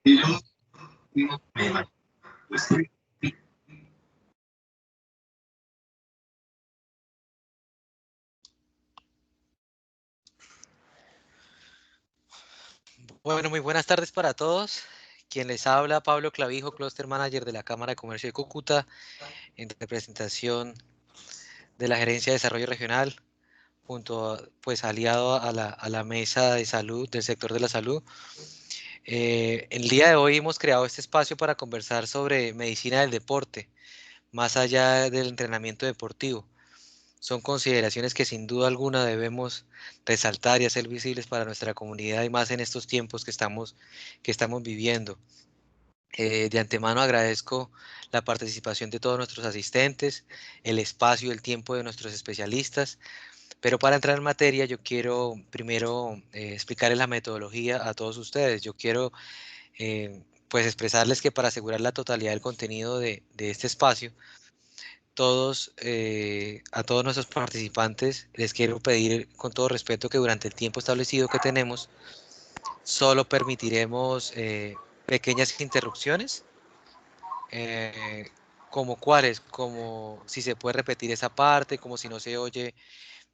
Bueno, muy buenas tardes para todos. Quien les habla, Pablo Clavijo, Cluster Manager de la Cámara de Comercio de Cúcuta, en representación de la Gerencia de Desarrollo Regional, junto a, pues aliado a la mesa de salud, del sector de la salud. El día de hoy hemos creado este espacio para conversar sobre medicina del deporte, más allá del entrenamiento deportivo. Son consideraciones que sin duda alguna debemos resaltar y hacer visibles para nuestra comunidad y más en estos tiempos que estamos viviendo. De antemano agradezco la participación de todos nuestros asistentes, el espacio y el tiempo de nuestros especialistas, pero para entrar en materia yo quiero primero explicarles la metodología a todos ustedes. Yo quiero pues expresarles que para asegurar la totalidad del contenido de este espacio, a todos nuestros participantes les quiero pedir con todo respeto que durante el tiempo establecido que tenemos, solo permitiremos pequeñas interrupciones, eh, como cuáles, como si se puede repetir esa parte, como si no se oye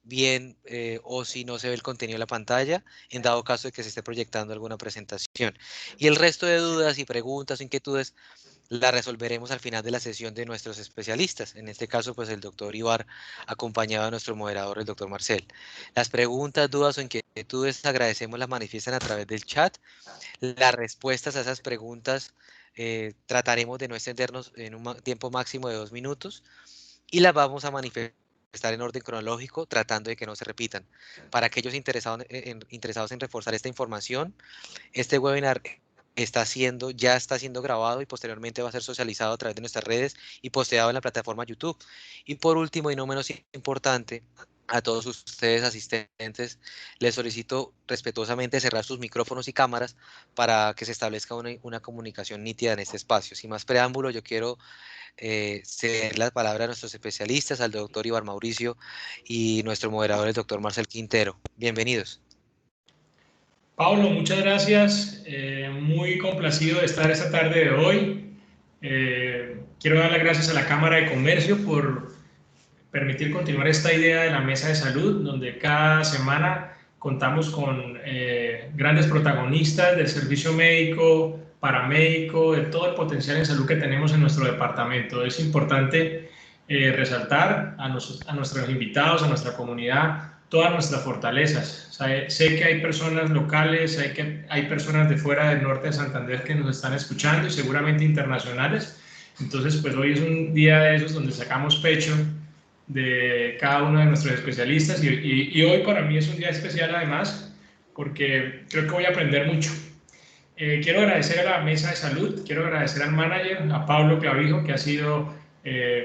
bien o si no se ve el contenido de la pantalla, en dado caso de que se esté proyectando alguna presentación. Y el resto de dudas y preguntas o inquietudes la resolveremos al final de la sesión de nuestros especialistas. En este caso, pues el doctor Ibar, acompañado de nuestro moderador, el doctor Marcel. Las preguntas, dudas o inquietudes agradecemos las manifiesten a través del chat. Las respuestas a esas preguntas trataremos de no extendernos en un tiempo máximo de 2 minutos y las vamos a manifestar en orden cronológico, tratando de que no se repitan. Para aquellos interesados en reforzar esta información, este webinar ya está siendo grabado y posteriormente va a ser socializado a través de nuestras redes y posteado en la plataforma YouTube. Y por último, y no menos importante, a todos ustedes asistentes, les solicito respetuosamente cerrar sus micrófonos y cámaras para que se establezca una comunicación nítida en este espacio. Sin más preámbulo, yo quiero ceder la palabra a nuestros especialistas, al doctor Ibar Mauricio y nuestro moderador, el doctor Marcel Quintero. Bienvenidos. Pablo, muchas gracias. Muy complacido de estar esta tarde de hoy. Quiero dar las gracias a la Cámara de Comercio por permitir continuar esta idea de la mesa de salud, donde cada semana contamos con grandes protagonistas del servicio médico, paramédico, de todo el potencial en salud que tenemos en nuestro departamento. Es importante resaltar a nuestros invitados, a nuestra comunidad, todas nuestras fortalezas. Sé que hay personas locales, sé que hay personas de fuera del norte de Santander que nos están escuchando y seguramente internacionales. Entonces, pues hoy es un día de esos donde sacamos pecho de cada uno de nuestros especialistas y hoy para mí es un día especial además porque creo que voy a aprender mucho. Quiero agradecer a la mesa de salud, quiero agradecer al manager, a Pablo Clavijo, que ha sido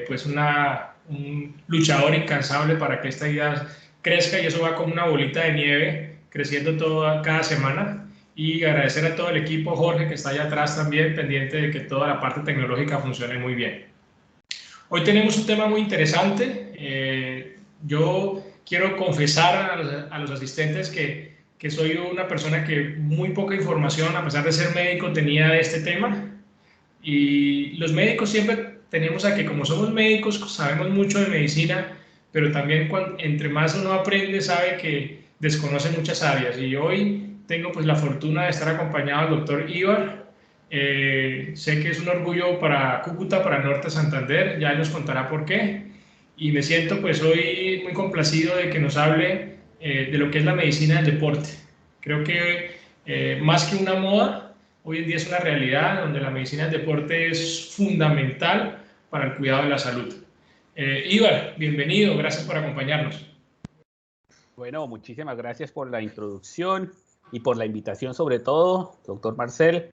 pues un luchador incansable para que esta idea crezca y eso va como una bolita de nieve creciendo cada semana. Y agradecer a todo el equipo, Jorge, que está allá atrás también, pendiente de que toda la parte tecnológica funcione muy bien. Hoy tenemos un tema muy interesante. Yo quiero confesar a los asistentes que soy una persona que muy poca información, a pesar de ser médico, tenía de este tema. Y los médicos siempre tenemos a que, como somos médicos, sabemos mucho de medicina, pero también entre más uno aprende, sabe que desconoce muchas áreas. Y hoy tengo pues la fortuna de estar acompañado del doctor Ibar. Sé que es un orgullo para Cúcuta, para el norte de Santander, ya él nos contará por qué. Y me siento pues hoy muy complacido de que nos hable de lo que es la medicina del deporte. Creo que más que una moda, hoy en día es una realidad donde la medicina del deporte es fundamental para el cuidado de la salud. Ibar, bienvenido, gracias por acompañarnos. Bueno, muchísimas gracias por la introducción y por la invitación sobre todo, doctor Marcel.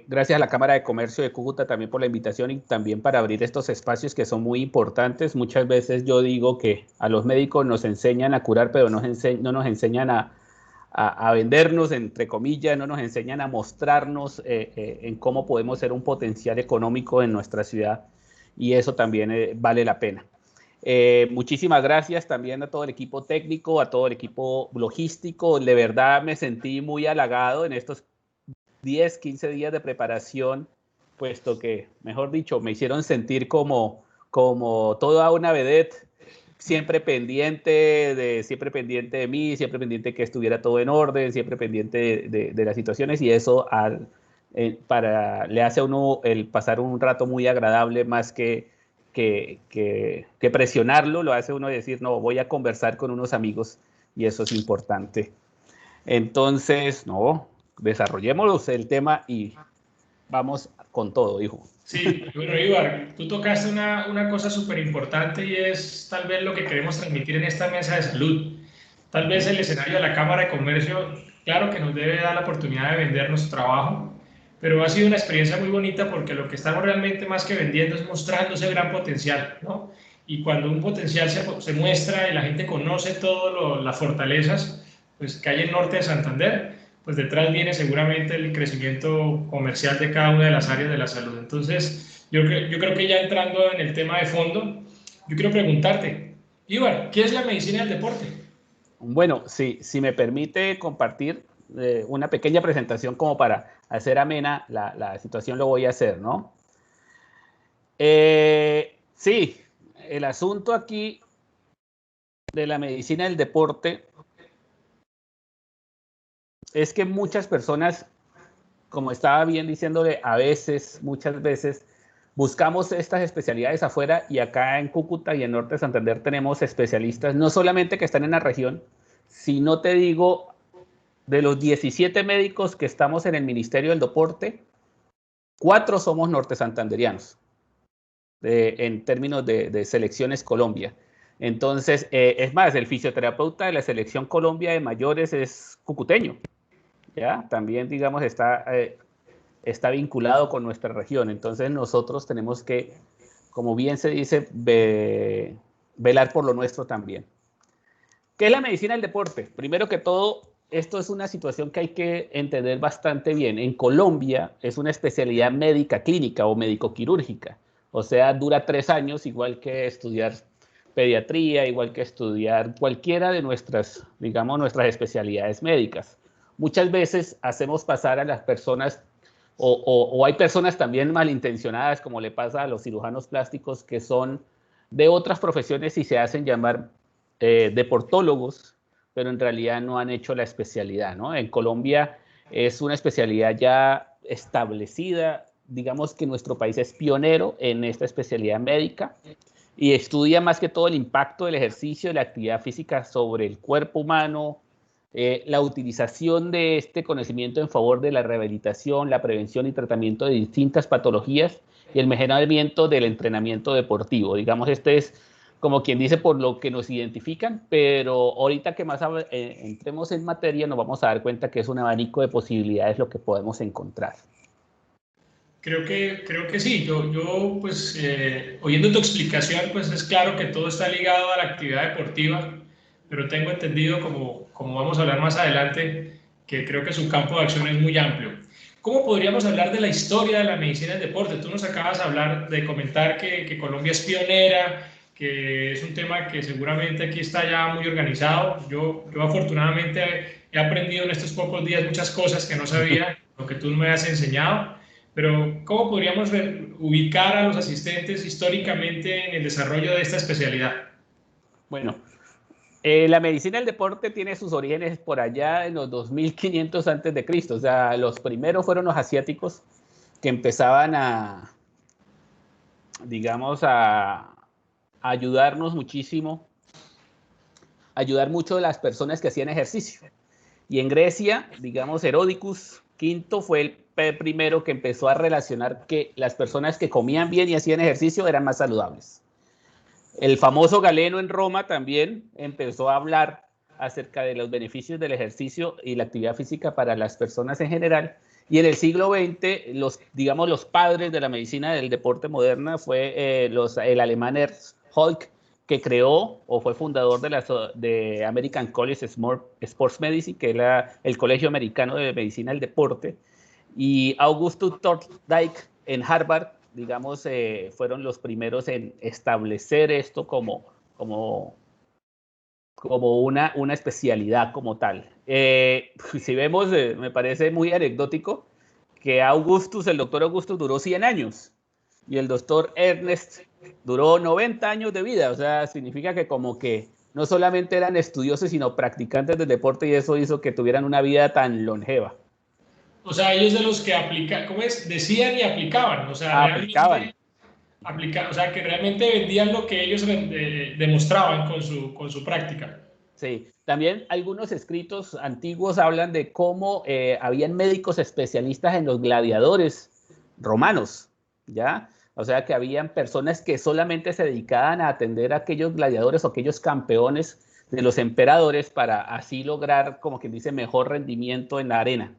Gracias a la Cámara de Comercio de Cúcuta también por la invitación y también para abrir estos espacios que son muy importantes. Muchas veces yo digo que a los médicos nos enseñan a curar, pero no nos enseñan a vendernos, entre comillas, no nos enseñan a mostrarnos en cómo podemos ser un potencial económico en nuestra ciudad y eso también vale la pena. Muchísimas gracias también a todo el equipo técnico, a todo el equipo logístico. De verdad me sentí muy halagado en estos 10, 15 días de preparación, puesto que, mejor dicho, me hicieron sentir como toda una vedette, siempre pendiente de mí, siempre pendiente de que estuviera todo en orden, siempre pendiente de las situaciones, y eso le hace a uno el pasar un rato muy agradable, más que presionarlo, lo hace uno decir, no, voy a conversar con unos amigos, y eso es importante. Entonces, no, desarrollemos el tema y vamos con todo, hijo. Sí, bueno, Ibar, tú tocaste una cosa súper importante y es tal vez lo que queremos transmitir en esta mesa de salud. Tal vez el escenario de la Cámara de Comercio, claro que nos debe dar la oportunidad de vender nuestro trabajo, pero ha sido una experiencia muy bonita porque lo que estamos realmente más que vendiendo es mostrando ese gran potencial, ¿no? Y cuando un potencial se muestra y la gente conoce todas las fortalezas pues, que hay en Norte de Santander, pues detrás viene seguramente el crecimiento comercial de cada una de las áreas de la salud. Entonces, yo creo que ya entrando en el tema de fondo, yo quiero preguntarte, Ibar, ¿qué es la medicina del deporte? Bueno, si me permite compartir una pequeña presentación como para hacer amena la situación, lo voy a hacer, ¿no? Sí, el asunto aquí de la medicina del deporte es que muchas personas, como estaba bien diciéndole, a veces, muchas veces, buscamos estas especialidades afuera, y acá en Cúcuta y en Norte de Santander tenemos especialistas, no solamente que están en la región, sino te digo, de los 17 médicos que estamos en el Ministerio del Deporte, 4 somos norte santanderianos, en términos de selecciones Colombia. Entonces, es más, el fisioterapeuta de la selección Colombia de mayores es cucuteño, ¿ya? También, digamos, está vinculado con nuestra región. Entonces, nosotros tenemos que, como bien se dice, velar por lo nuestro también. ¿Qué es la medicina del deporte? Primero que todo, esto es una situación que hay que entender bastante bien. En Colombia es una especialidad médica clínica o médico-quirúrgica. O sea, dura 3 años, igual que estudiar pediatría, igual que estudiar cualquiera de nuestras, digamos, nuestras especialidades médicas. Muchas veces hacemos pasar a las personas, o hay personas también malintencionadas, como le pasa a los cirujanos plásticos, que son de otras profesiones y se hacen llamar deportólogos, pero en realidad no han hecho la especialidad, ¿no? En Colombia es una especialidad ya establecida, digamos que nuestro país es pionero en esta especialidad médica y estudia más que todo el impacto del ejercicio, de la actividad física sobre el cuerpo humano, la utilización de este conocimiento en favor de la rehabilitación, la prevención y tratamiento de distintas patologías y el mejoramiento del entrenamiento deportivo. Digamos, este es como quien dice por lo que nos identifican, pero ahorita que más entremos en materia nos vamos a dar cuenta que es un abanico de posibilidades lo que podemos encontrar. Creo que sí. Yo pues, oyendo tu explicación, pues es claro que todo está ligado a la actividad deportiva, pero tengo entendido, como vamos a hablar más adelante, que creo que su campo de acción es muy amplio. ¿Cómo podríamos hablar de la historia de la medicina del deporte? Tú nos acabas de comentar que Colombia es pionera, que es un tema que seguramente aquí está ya muy organizado. Yo afortunadamente he aprendido en estos pocos días muchas cosas que no sabía, lo que tú me has enseñado. Pero, ¿cómo podríamos ubicar a los asistentes históricamente en el desarrollo de esta especialidad? Bueno, la medicina del deporte tiene sus orígenes por allá en los 2500 antes de Cristo. O sea, los primeros fueron los asiáticos que empezaban digamos, a ayudarnos muchísimo, ayudar mucho a las personas que hacían ejercicio. Y en Grecia, digamos, Herodicus V fue el primero que empezó a relacionar que las personas que comían bien y hacían ejercicio eran más saludables. El famoso Galeno en Roma también empezó a hablar acerca de los beneficios del ejercicio y la actividad física para las personas en general. Y en el siglo XX, los padres de la medicina del deporte moderna fue el alemán Ernst Holk, que creó o fue fundador de American College Sports Medicine, que es el Colegio Americano de Medicina del Deporte, y Augustus Thorndike en Harvard, digamos, fueron los primeros en establecer esto como una especialidad como tal. Si vemos, me parece muy anecdótico que Augustus, el doctor Augustus duró 100 años y el doctor Ernest duró 90 años de vida. O sea, significa que como que no solamente eran estudiosos, sino practicantes del deporte, y eso hizo que tuvieran una vida tan longeva. O sea, ellos de los que aplican, ¿cómo es? Decían y aplicaban, o sea, Aplicaban. realmente o sea, que realmente vendían lo que ellos demostraban con su práctica. Sí, también algunos escritos antiguos hablan de cómo habían médicos especialistas en los gladiadores romanos, ¿ya? O sea, que habían personas que solamente se dedicaban a atender a aquellos gladiadores o aquellos campeones de los emperadores para así lograr, como quien dice, mejor rendimiento en la arena.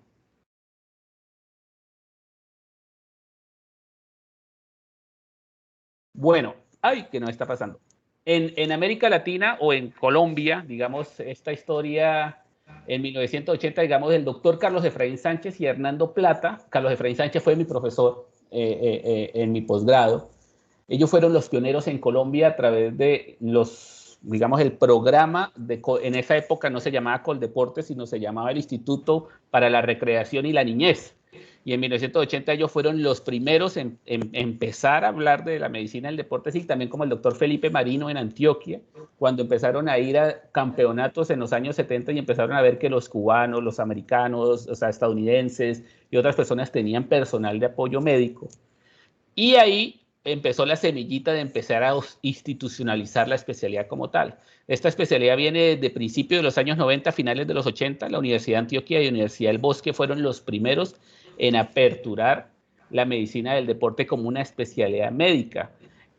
Bueno, ay, ¿qué nos está pasando? En América Latina o en Colombia, digamos, esta historia en 1980, digamos, del doctor Carlos Efraín Sánchez y Hernando Plata. Carlos Efraín Sánchez fue mi profesor en mi posgrado. Ellos fueron los pioneros en Colombia a través de los, digamos, el programa, en esa época no se llamaba Coldeporte, sino se llamaba el Instituto para la Recreación y la Niñez. Y en 1980 ellos fueron los primeros en empezar a hablar de la medicina del deporte, sí, también como el doctor Felipe Marino en Antioquia, cuando empezaron a ir a campeonatos en los años 70 y empezaron a ver que los cubanos, los americanos, o sea, estadounidenses y otras personas tenían personal de apoyo médico. Y ahí empezó la semillita de empezar a institucionalizar la especialidad como tal. Esta especialidad viene de principios de los años 90, finales de los 80. La Universidad de Antioquia y la Universidad del Bosque fueron los primeros en aperturar la medicina del deporte como una especialidad médica.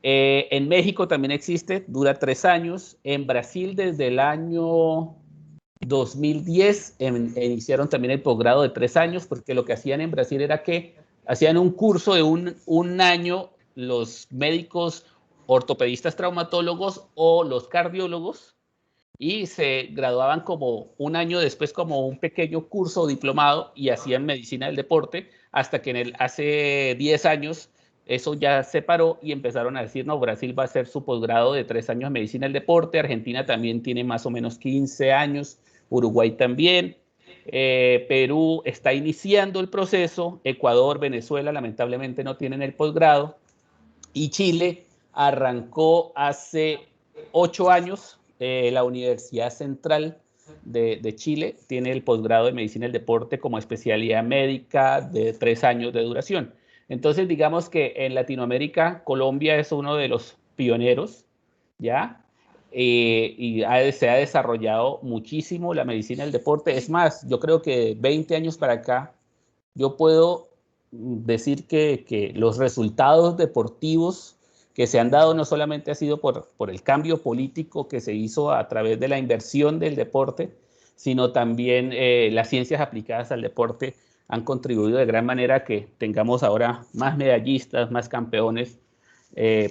En México también existe, dura 3 años. En Brasil desde el año 2010 iniciaron también el posgrado de 3 años, porque lo que hacían en Brasil era que hacían un curso de un año los médicos ortopedistas traumatólogos o los cardiólogos, y se graduaban como un año después como un pequeño curso diplomado y hacían medicina del deporte, hasta que hace 10 años eso ya se paró y empezaron a decir, no, Brasil va a hacer su posgrado de 3 años de medicina del deporte, Argentina también tiene más o menos 15 años, Uruguay también, Perú está iniciando el proceso, Ecuador, Venezuela lamentablemente no tienen el posgrado, y Chile arrancó hace 8 años. La Universidad Central de Chile tiene el posgrado de Medicina del Deporte como especialidad médica de 3 años de duración. Entonces, digamos que en Latinoamérica, Colombia es uno de los pioneros, ¿ya? Y se ha desarrollado muchísimo la medicina del deporte. Es más, yo creo que 20 años para acá, yo puedo decir que los resultados deportivos que se han dado no solamente ha sido por el cambio político que se hizo a través de la inversión del deporte, sino también las ciencias aplicadas al deporte han contribuido de gran manera a que tengamos ahora más medallistas, más campeones,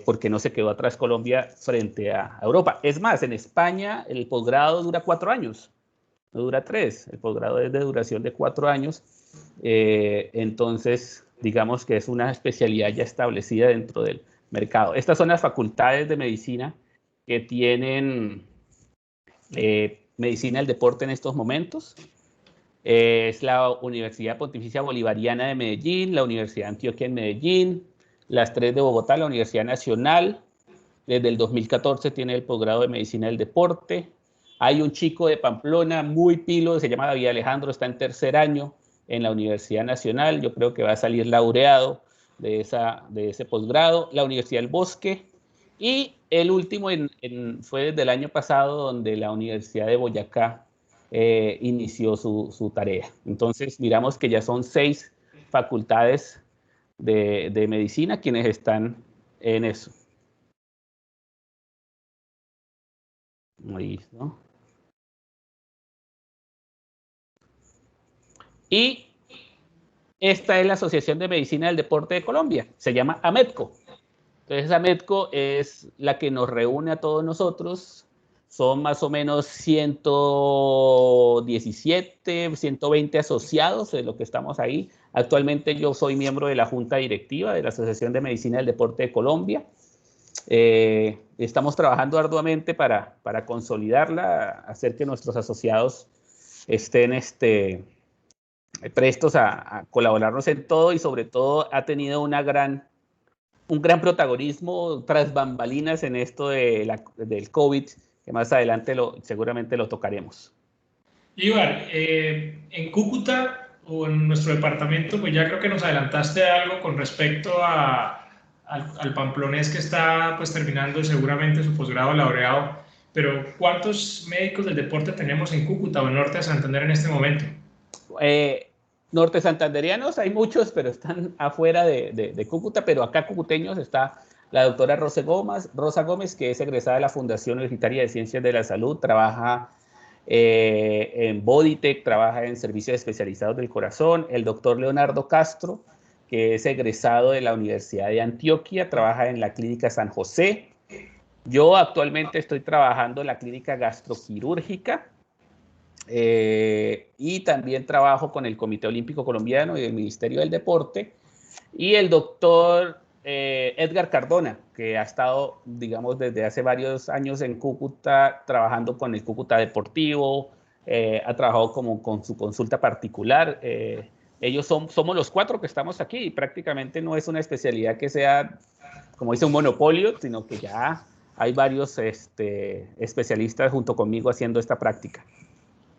porque no se quedó atrás Colombia frente a Europa. Es más, en España el posgrado dura 4 años, no dura 3, el posgrado es de duración de 4 años, entonces digamos que es una especialidad ya establecida dentro del mercado. Estas son las facultades de medicina que tienen medicina del deporte en estos momentos. Es la Universidad Pontificia Bolivariana de Medellín, la Universidad de Antioquia en Medellín, las 3 de Bogotá, la Universidad Nacional. Desde el 2014 tiene el posgrado de medicina del deporte. Hay un chico de Pamplona muy pilo, se llama David Alejandro, está en 3er año en la Universidad Nacional. Yo creo que va a salir laureado de ese posgrado. La Universidad del Bosque. Y el último fue desde el año pasado, donde la Universidad de Boyacá inició su tarea. Entonces, miramos que ya son 6 facultades de medicina quienes están en eso. Ahí, ¿no? Y esta es la Asociación de Medicina del Deporte de Colombia, se llama AMEDCO. Entonces AMEDCO es la que nos reúne a todos nosotros, son más o menos 117, 120 asociados de lo que estamos ahí. Actualmente yo soy miembro de la Junta Directiva de la Asociación de Medicina del Deporte de Colombia. Estamos trabajando arduamente para consolidarla, hacer que nuestros asociados estén prestos a colaborarnos en todo y sobre todo ha tenido un gran protagonismo tras bambalinas en esto del COVID, que más adelante seguramente lo tocaremos. Ibar, en Cúcuta o en nuestro departamento, pues ya creo que nos adelantaste algo con respecto al pamplonés que está pues terminando seguramente su posgrado laureado, pero ¿cuántos médicos del deporte tenemos en Cúcuta o en Norte de Santander en este momento? Norte santanderianos hay muchos, pero están afuera de Cúcuta, pero acá cucuteños está la doctora Rosa Gómez, que es egresada de la Fundación Universitaria de Ciencias de la Salud, trabaja en Bodytech, trabaja en servicios especializados del corazón. El doctor Leonardo Castro, que es egresado de la Universidad de Antioquia, trabaja en la Clínica San José. Yo actualmente estoy trabajando en la Clínica Gastroquirúrgica y también trabajo con el Comité Olímpico Colombiano y el Ministerio del Deporte. Y el doctor Edgar Cardona, que ha estado, digamos, desde hace varios años en Cúcuta, trabajando con el Cúcuta Deportivo, ha trabajado como con su consulta particular. Ellos somos los 4 que estamos aquí y prácticamente no es una especialidad que sea, como dice, un monopolio, sino que ya hay varios especialistas junto conmigo haciendo esta práctica.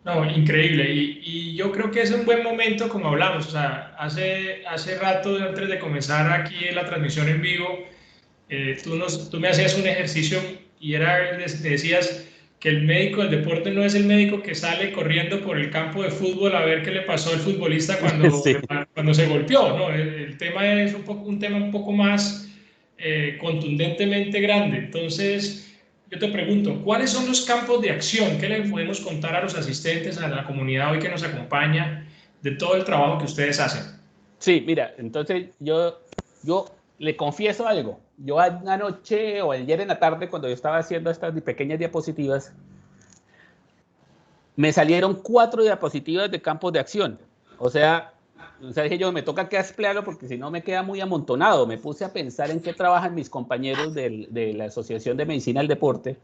No, increíble. Y yo creo que es un buen momento, como hablamos. O sea, hace rato, antes de comenzar aquí la transmisión en vivo, tú me hacías un ejercicio y decías que el médico del deporte no es el médico que sale corriendo por el campo de fútbol a ver qué le pasó al futbolista Sí. cuando se golpeó, ¿no? El tema es un tema un poco más contundentemente grande. Entonces, yo te pregunto, ¿cuáles son los campos de acción? ¿Qué le podemos contar a los asistentes, a la comunidad hoy que nos acompaña, de todo el trabajo que ustedes hacen? Sí, mira, entonces yo le confieso algo. Yo anoche o ayer en la tarde, cuando yo estaba haciendo estas pequeñas diapositivas, me salieron 4 diapositivas de campos de acción. O sea, dije yo, me toca que ampliarlo porque si no me queda muy amontonado. Me puse a pensar en qué trabajan mis compañeros de la Asociación de Medicina del Deporte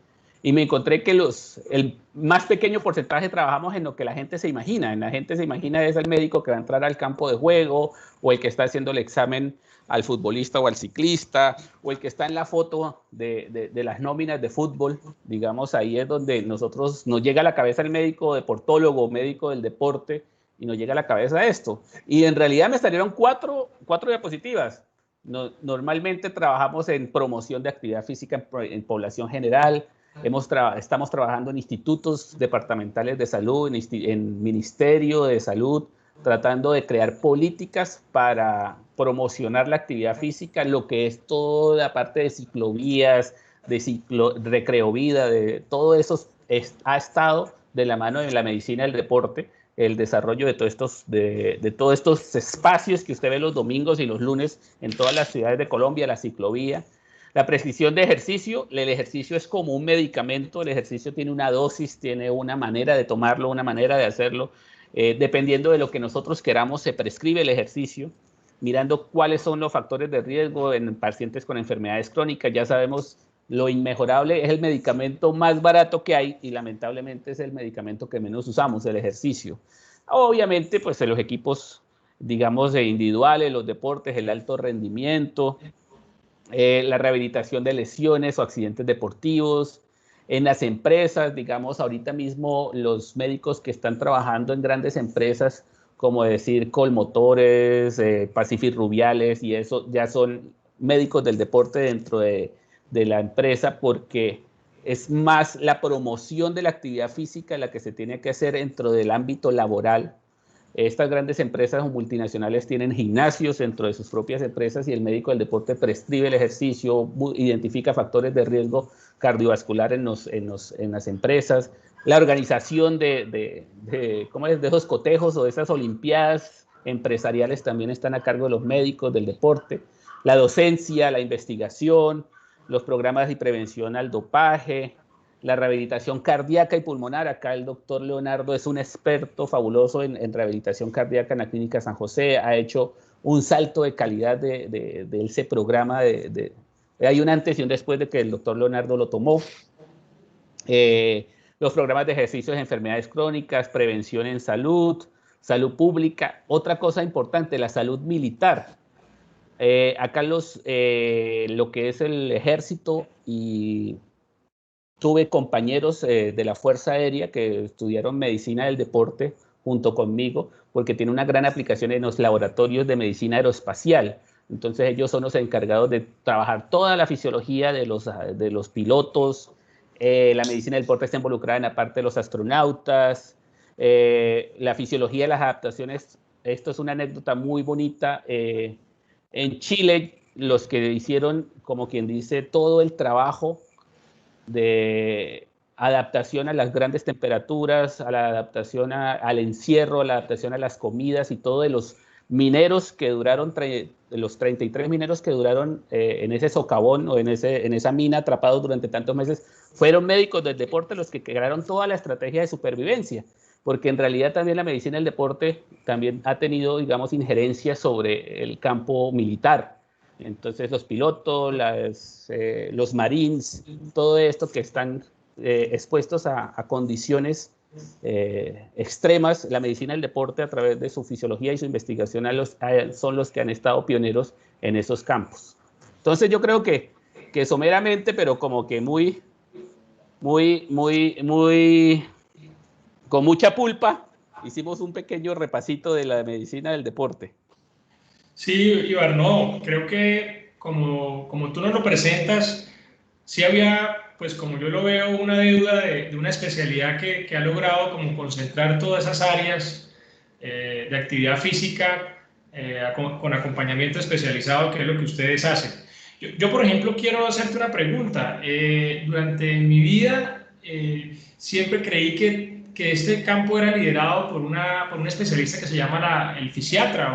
y me encontré que el más pequeño porcentaje trabajamos en lo que la gente se imagina. La gente se imagina es el médico que va a entrar al campo de juego o el que está haciendo el examen al futbolista o al ciclista, o el que está en la foto de las nóminas de fútbol. Digamos, ahí es donde nos llega a la cabeza el médico deportólogo, médico del deporte, y nos llega a la cabeza esto. Y en realidad me salieron cuatro diapositivas. Normalmente trabajamos en promoción de actividad física en población general. Estamos trabajando en institutos departamentales de salud, en ministerio de salud, tratando de crear políticas para promocionar la actividad física, lo que es toda la parte de ciclovías, de recreovida, de todo eso ha estado de la mano de la medicina del deporte, el desarrollo de todos estos espacios que usted ve los domingos y los lunes en todas las ciudades de Colombia, la ciclovía. La prescripción de ejercicio, el ejercicio es como un medicamento, el ejercicio tiene una dosis, tiene una manera de tomarlo, una manera de hacerlo. Dependiendo de lo que nosotros queramos, se prescribe el ejercicio, mirando cuáles son los factores de riesgo en pacientes con enfermedades crónicas. Ya sabemos lo inmejorable, es el medicamento más barato que hay y lamentablemente es el medicamento que menos usamos, el ejercicio. Obviamente, pues en los equipos, digamos, individuales, los deportes, el alto rendimiento, la rehabilitación de lesiones o accidentes deportivos. En las empresas, digamos, ahorita mismo los médicos que están trabajando en grandes empresas, como decir Colmotores, Pacific Rubiales, y eso ya son médicos del deporte dentro de la empresa, porque es más la promoción de la actividad física la que se tiene que hacer dentro del ámbito laboral. Estas grandes empresas o multinacionales tienen gimnasios dentro de sus propias empresas y el médico del deporte prescribe el ejercicio, identifica factores de riesgo cardiovascular en las empresas. La organización de esos cotejos o de esas olimpiadas empresariales también están a cargo de los médicos del deporte. La docencia, la investigación, los programas de prevención al dopaje, la rehabilitación cardíaca y pulmonar. Acá el doctor Leonardo es un experto fabuloso en rehabilitación cardíaca en la Clínica San José. Ha hecho un salto de calidad de ese programa. Hay un antes y un después de que el doctor Leonardo lo tomó. Los programas de ejercicios de enfermedades crónicas, prevención en salud, salud pública. Otra cosa importante, la salud militar. Acá lo que es el ejército, y tuve compañeros de la Fuerza Aérea que estudiaron medicina del deporte junto conmigo, porque tiene una gran aplicación en los laboratorios de medicina aeroespacial. Entonces ellos son los encargados de trabajar toda la fisiología de los pilotos. La medicina del deporte está involucrada en la parte de los astronautas, la fisiología de las adaptaciones. Esto es una anécdota muy bonita. En Chile, los que hicieron, como quien dice, todo el trabajo de adaptación a las grandes temperaturas, a la adaptación al encierro, a la adaptación a las comidas y todo, de los mineros que duraron, los 33 mineros que duraron en ese socavón o en esa mina atrapados durante tantos meses, fueron médicos del deporte los que crearon toda la estrategia de supervivencia, porque en realidad también la medicina del deporte también ha tenido, digamos, injerencia sobre el campo militar. Entonces los pilotos, los marines, todo esto que están expuestos a condiciones extremas, la medicina del deporte a través de su fisiología y su investigación son los que han estado pioneros en esos campos. Entonces yo creo que someramente, pero como que con mucha pulpa, hicimos un pequeño repasito de la medicina del deporte. Sí, Ibar, no, creo que como tú nos lo presentas, sí había, pues como yo lo veo, una deuda de una especialidad que ha logrado como concentrar todas esas áreas de actividad física con acompañamiento especializado, que es lo que ustedes hacen. Yo, por ejemplo, quiero hacerte una pregunta. Durante mi vida siempre creí que este campo era liderado por un especialista que se llama el fisiatra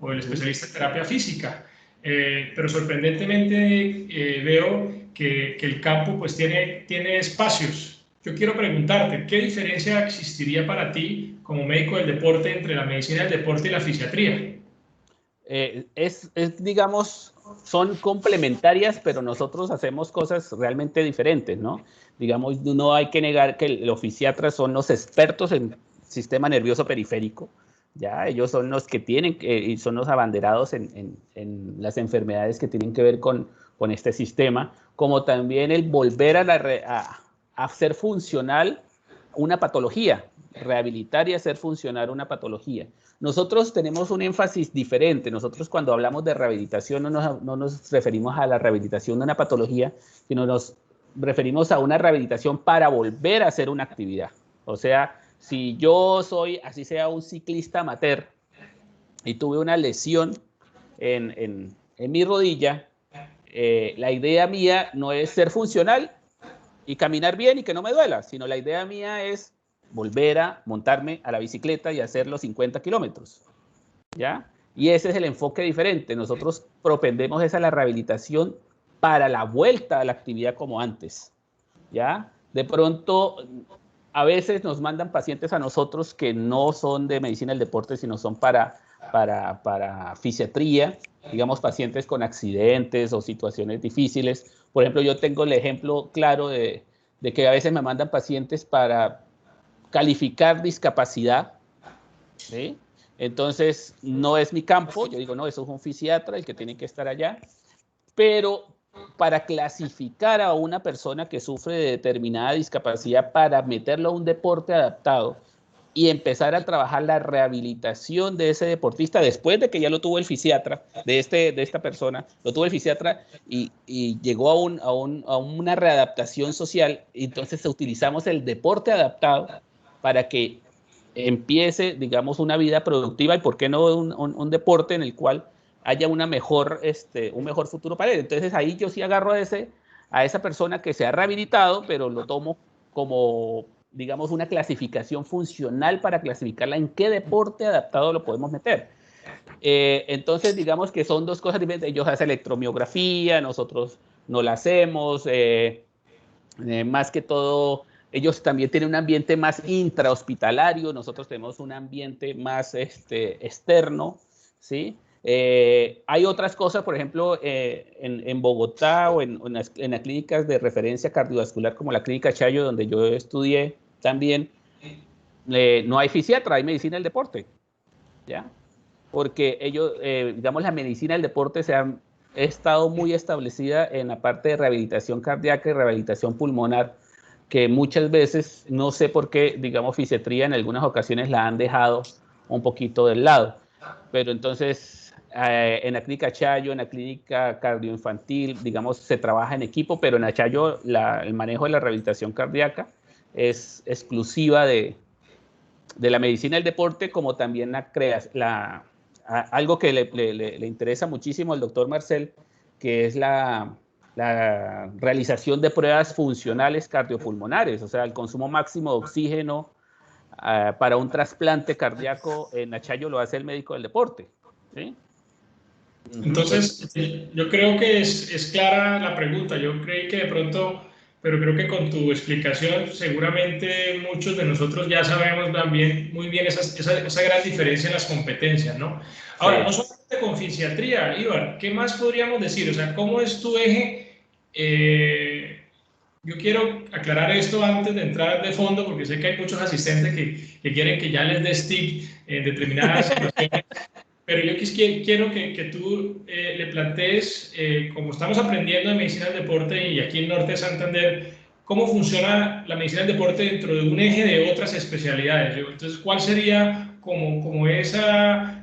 o el especialista en terapia física. Pero sorprendentemente veo que el campo pues tiene espacios. Yo quiero preguntarte, ¿qué diferencia existiría para ti como médico del deporte entre la medicina del deporte y la fisiatría? Digamos, son complementarias, pero nosotros hacemos cosas realmente diferentes, ¿no? Digamos, no hay que negar que los fisiatras son los expertos en sistema nervioso periférico, ¿ya? Ellos son los que tienen, y son los abanderados en las enfermedades que tienen que ver con este sistema, como también el volver a hacer funcional una patología, rehabilitar y hacer funcionar una patología. Nosotros tenemos un énfasis diferente. Nosotros cuando hablamos de rehabilitación no nos referimos a la rehabilitación de una patología, sino nos referimos a una rehabilitación para volver a hacer una actividad. O sea, si yo soy, así sea, un ciclista amateur y tuve una lesión en mi rodilla, la idea mía no es ser funcional y caminar bien y que no me duela, sino la idea mía es volver a montarme a la bicicleta y hacer los 50 kilómetros, ¿ya? Y ese es el enfoque diferente. Nosotros propendemos esa la rehabilitación para la vuelta a la actividad como antes, ¿ya? De pronto, a veces nos mandan pacientes a nosotros que no son de medicina del deporte, sino son para fisiatría, digamos, pacientes con accidentes o situaciones difíciles. Por ejemplo, yo tengo el ejemplo claro de que a veces me mandan pacientes para calificar discapacidad, ¿sí? Entonces, no es mi campo. Yo digo, no, eso es un fisiatra el que tiene que estar allá. Pero para clasificar a una persona que sufre de determinada discapacidad, para meterlo a un deporte adaptado y empezar a trabajar la rehabilitación de ese deportista después de que ya lo tuvo el fisiatra, de esta persona, lo tuvo el fisiatra y llegó a una readaptación social. Y entonces utilizamos el deporte adaptado para que empiece, digamos, una vida productiva y, ¿por qué no, un deporte en el cual haya un mejor futuro para él? Entonces ahí yo sí agarro a esa persona que se ha rehabilitado, pero lo tomo como, digamos, una clasificación funcional para clasificarla en qué deporte adaptado lo podemos meter. Entonces, digamos que son dos cosas diferentes. Ellos hacen electromiografía, nosotros no la hacemos. Más que todo, ellos también tienen un ambiente más intrahospitalario, nosotros tenemos un ambiente más externo, ¿sí? Hay otras cosas, por ejemplo, en Bogotá o en las clínicas de referencia cardiovascular como la Clínica Chayo, donde yo estudié también, no hay fisiatra, hay medicina del deporte. ¿ya? Porque ellos, digamos, la medicina del deporte se ha estado muy establecida en la parte de rehabilitación cardíaca y rehabilitación pulmonar, que muchas veces, no sé por qué, digamos, fisiatría en algunas ocasiones la han dejado un poquito del lado. Pero entonces, en la clínica Chayo, en la clínica cardioinfantil, digamos, se trabaja en equipo, pero en la Chayo el manejo de la rehabilitación cardíaca es exclusiva de la medicina del deporte, como también algo que le interesa muchísimo al doctor Marcel, que es la realización de pruebas funcionales cardiopulmonares, o sea, el consumo máximo de oxígeno para un trasplante cardíaco en Achayo lo hace el médico del deporte. ¿Sí? Entonces, yo creo que es clara la pregunta. Yo creí que de pronto, pero creo que con tu explicación seguramente muchos de nosotros ya sabemos también muy bien esa gran diferencia en las competencias, ¿no? Ahora, Sí. no solamente con fisiatría, Ibar, ¿qué más podríamos decir? O sea, ¿cómo es tu eje? Yo quiero aclarar esto antes de entrar de fondo, porque sé que hay muchos asistentes que quieren que ya les des tip en determinadas situaciones. Pero yo quiero que tú le plantees, como estamos aprendiendo en medicina del deporte y aquí en Norte de Santander, cómo funciona la medicina del deporte dentro de un eje de otras especialidades. Entonces, ¿cuál sería como esa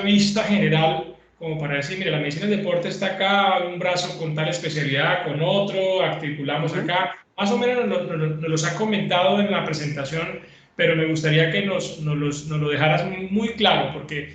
vista general, como para decir, mira, la medicina del deporte está acá, un brazo con tal especialidad, con otro, articulamos acá? Más o menos nos los ha comentado en la presentación, pero me gustaría que nos lo dejaras muy claro, porque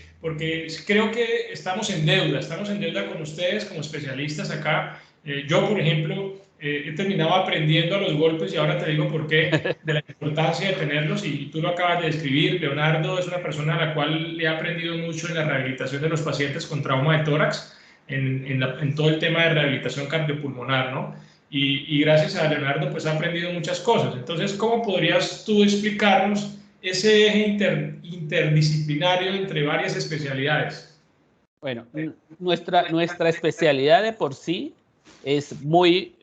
creo que estamos en deuda con ustedes como especialistas acá. Yo, por ejemplo, he terminado aprendiendo a los golpes y ahora te digo por qué, de la importancia de tenerlos, y tú lo acabas de describir. Leonardo es una persona a la cual le ha aprendido mucho en la rehabilitación de los pacientes con trauma de tórax, en todo el tema de rehabilitación cardiopulmonar, ¿no? Y gracias a Leonardo pues ha aprendido muchas cosas. Entonces, ¿cómo podrías tú explicarnos ese eje interdisciplinario entre varias especialidades? Bueno, nuestra especialidad de por sí es muy,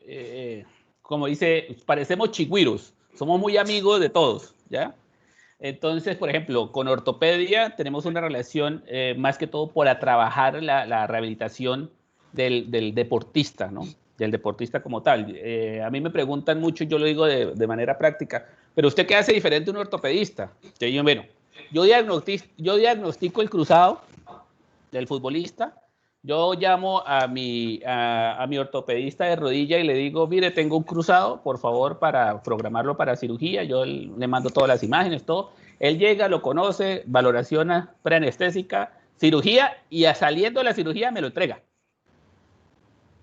como dice, parecemos chigüiros, somos muy amigos de todos, ¿ya? Entonces, por ejemplo, con ortopedia tenemos una relación más que todo para trabajar la rehabilitación del deportista, ¿no? Del deportista como tal. A mí me preguntan mucho, yo lo digo de manera práctica, pero ¿usted qué hace diferente de un ortopedista? Bueno, yo diagnostico el cruzado del futbolista. Yo llamo a mi ortopedista de rodilla y le digo, mire, tengo un cruzado, por favor, para programarlo para cirugía. Yo le mando todas las imágenes, todo. Él llega, lo conoce, valoración preanestésica, cirugía, y saliendo de la cirugía me lo entrega.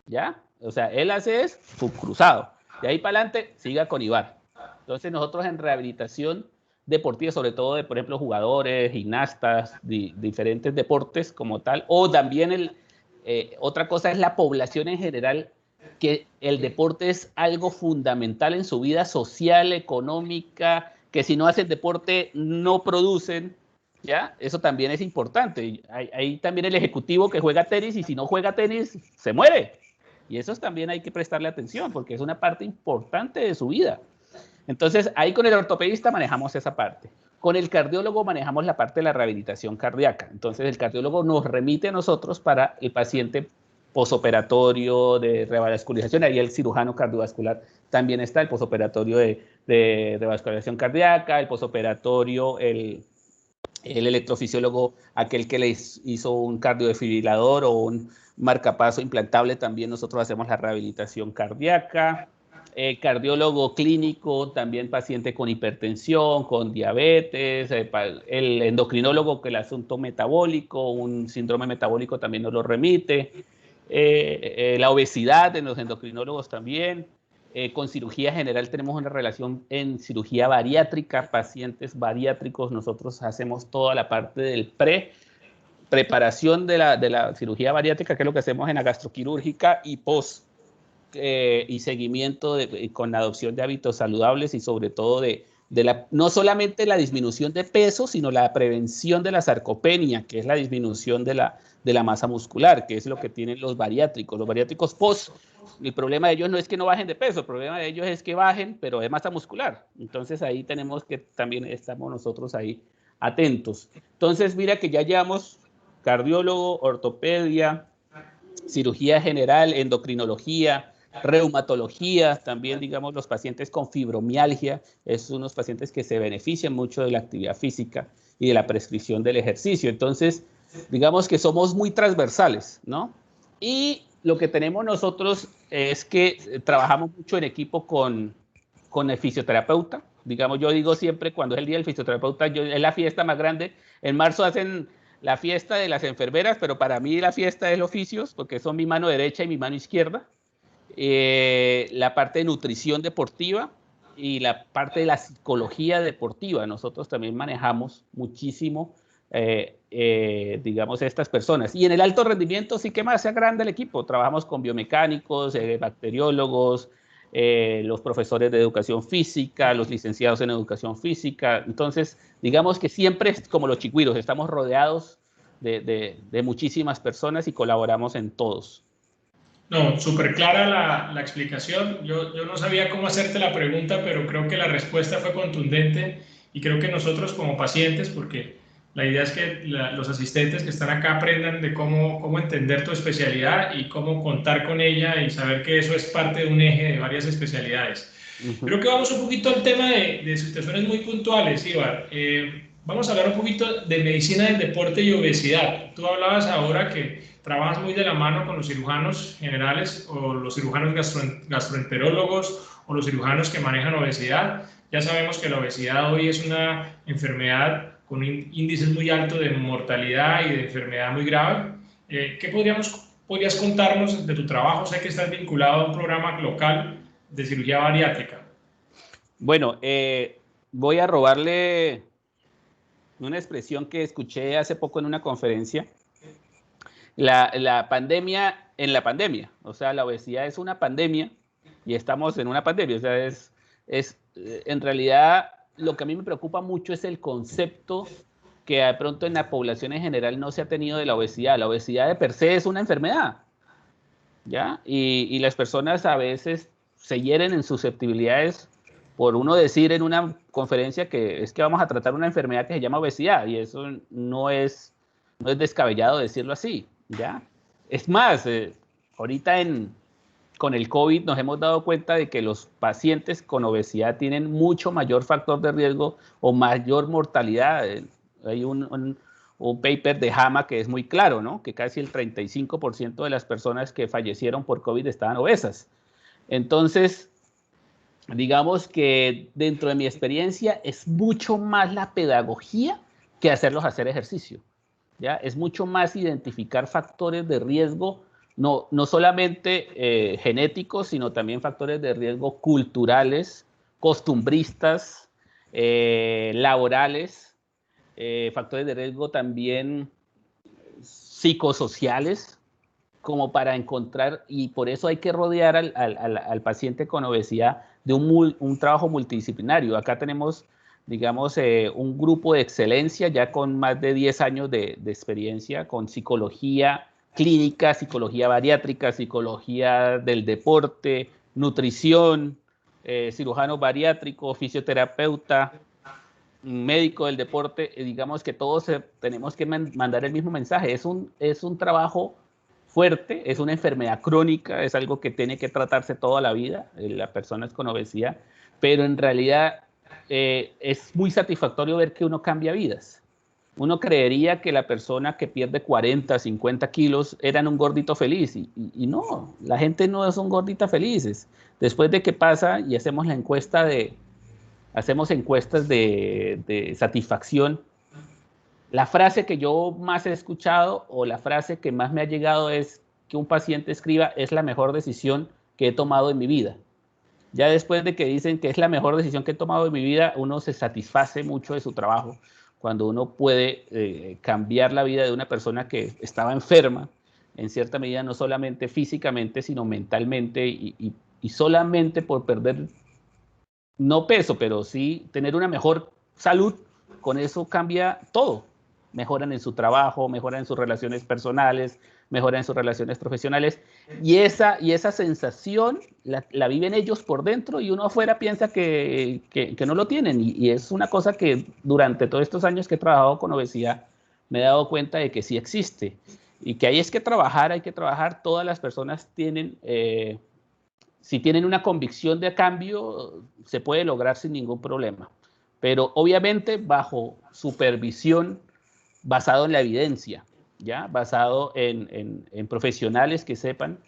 ¿Ya? O sea, él hace es su cruzado. De ahí para adelante, siga con Ibar. Entonces nosotros en rehabilitación deportiva, sobre todo de, por ejemplo, jugadores, gimnastas, diferentes deportes como tal, o también otra cosa es la población en general, que el deporte es algo fundamental en su vida social, económica, que si no hacen deporte no producen, ¿ya? Eso también es importante. Hay también el ejecutivo que juega tenis y si no juega tenis, se muere. Y eso también hay que prestarle atención porque es una parte importante de su vida. Entonces, ahí con el ortopedista manejamos esa parte. Con el cardiólogo manejamos la parte de la rehabilitación cardíaca. Entonces, el cardiólogo nos remite a nosotros para el paciente posoperatorio de revascularización. Ahí el cirujano cardiovascular también está, el posoperatorio de revascularización cardíaca, el posoperatorio, el electrofisiólogo, aquel que les hizo un cardiodefibrilador o un marcapaso implantable, también nosotros hacemos la rehabilitación cardíaca. Cardiólogo clínico, también paciente con hipertensión, con diabetes, el endocrinólogo que el asunto metabólico, un síndrome metabólico también nos lo remite, la obesidad en los endocrinólogos también. Con cirugía general tenemos una relación en cirugía bariátrica, pacientes bariátricos, nosotros hacemos toda la parte del preparación de la cirugía bariátrica, que es lo que hacemos en la gastroquirúrgica, y post y seguimiento con la adopción de hábitos saludables y sobre todo no solamente la disminución de peso, sino la prevención de la sarcopenia, que es la disminución de la masa muscular, que es lo que tienen los bariátricos. Los bariátricos post, el problema de ellos no es que no bajen de peso, el problema de ellos es que bajen, pero de masa muscular. Entonces ahí tenemos que también estamos nosotros ahí atentos. Entonces, mira que ya llevamos cardiólogo, ortopedia, cirugía general, endocrinología, reumatología, también digamos los pacientes con fibromialgia, es unos pacientes que se benefician mucho de la actividad física y de la prescripción del ejercicio. Entonces, digamos que somos muy transversales, ¿no? Y lo que tenemos nosotros es que trabajamos mucho en equipo con el fisioterapeuta. Digamos, yo digo siempre, cuando es el día del fisioterapeuta, es la fiesta más grande. En marzo hacen la fiesta de las enfermeras, pero para mí la fiesta es los oficios, porque son mi mano derecha y mi mano izquierda. La parte de nutrición deportiva y la parte de la psicología deportiva. Nosotros también manejamos muchísimo, digamos, estas personas. Y en el alto rendimiento sí que más sea grande el equipo. Trabajamos con biomecánicos, bacteriólogos, los profesores de educación física, los licenciados en educación física. Entonces, digamos que siempre es como los chigüiros, estamos rodeados de muchísimas personas y colaboramos en todos. No, súper clara la explicación. Yo no sabía cómo hacerte la pregunta, pero creo que la respuesta fue contundente y creo que nosotros como pacientes, porque la idea es que los asistentes que están acá aprendan de cómo entender tu especialidad y cómo contar con ella y saber que eso es parte de un eje de varias especialidades. Creo que vamos un poquito al tema de situaciones muy puntuales, Ibar. Vamos a hablar un poquito de medicina del deporte y obesidad. Tú hablabas ahora que trabajas muy de la mano con los cirujanos generales o los cirujanos gastroenterólogos o los cirujanos que manejan obesidad. Ya sabemos que la obesidad hoy es una enfermedad con un índice muy alto de mortalidad y de enfermedad muy grave. ¿Qué podrías contarnos de tu trabajo? Sé que estás vinculado a un programa local de cirugía bariátrica. Bueno, voy a robarle una expresión que escuché hace poco en una conferencia. La pandemia en la pandemia, o sea, la obesidad es una pandemia y estamos en una pandemia, o sea, en realidad lo que a mí me preocupa mucho es el concepto que de pronto en la población en general no se ha tenido de la obesidad. La obesidad de per se es una enfermedad, ¿ya? Y las personas a veces se hieren en susceptibilidades por uno decir en una conferencia que es que vamos a tratar una enfermedad que se llama obesidad, y eso no es descabellado decirlo así, ¿ya? Es más, ahorita con el COVID nos hemos dado cuenta de que los pacientes con obesidad tienen mucho mayor factor de riesgo o mayor mortalidad. Hay un paper de JAMA que es muy claro, ¿no? Que casi el 35% de las personas que fallecieron por COVID estaban obesas. Entonces, digamos que dentro de mi experiencia es mucho más la pedagogía que hacerlos hacer ejercicio, ¿ya? Es mucho más identificar factores de riesgo, no solamente genéticos, sino también factores de riesgo culturales, costumbristas, laborales, factores de riesgo también psicosociales, como para encontrar, y por eso hay que rodear al paciente con obesidad de un trabajo multidisciplinario. Acá tenemos, digamos, un grupo de excelencia ya con más de 10 años de experiencia con psicología clínica, psicología bariátrica, psicología del deporte, nutrición, cirujano bariátrico, fisioterapeuta, médico del deporte. Digamos que todos tenemos que mandar el mismo mensaje. Es un trabajo fuerte, es una enfermedad crónica, es algo que tiene que tratarse toda la vida, las personas con obesidad, pero en realidad es muy satisfactorio ver que uno cambia vidas. Uno creería que la persona que pierde 40, 50 kilos eran un gordito feliz y no, la gente no son gorditas felices. Después de que pasa y hacemos encuestas de satisfacción, la frase que yo más he escuchado o la frase que más me ha llegado es que un paciente escriba: es la mejor decisión que he tomado en mi vida. Ya después de que dicen que es la mejor decisión que he tomado en mi vida, uno se satisface mucho de su trabajo cuando uno puede cambiar la vida de una persona que estaba enferma, en cierta medida no solamente físicamente, sino mentalmente y solamente por perder, no peso, pero sí tener una mejor salud, con eso cambia todo. mejoran en su trabajo, mejoran en sus relaciones personales, mejoran en sus relaciones profesionales, y esa sensación la viven ellos por dentro y uno afuera piensa que no lo tienen, y es una cosa que durante todos estos años que he trabajado con obesidad me he dado cuenta de que sí existe, y que ahí hay que trabajar, todas las personas tienen, si tienen una convicción de cambio, se puede lograr sin ningún problema, pero obviamente bajo supervisión, basado en la evidencia, ¿ya? Basado en profesionales que sepan,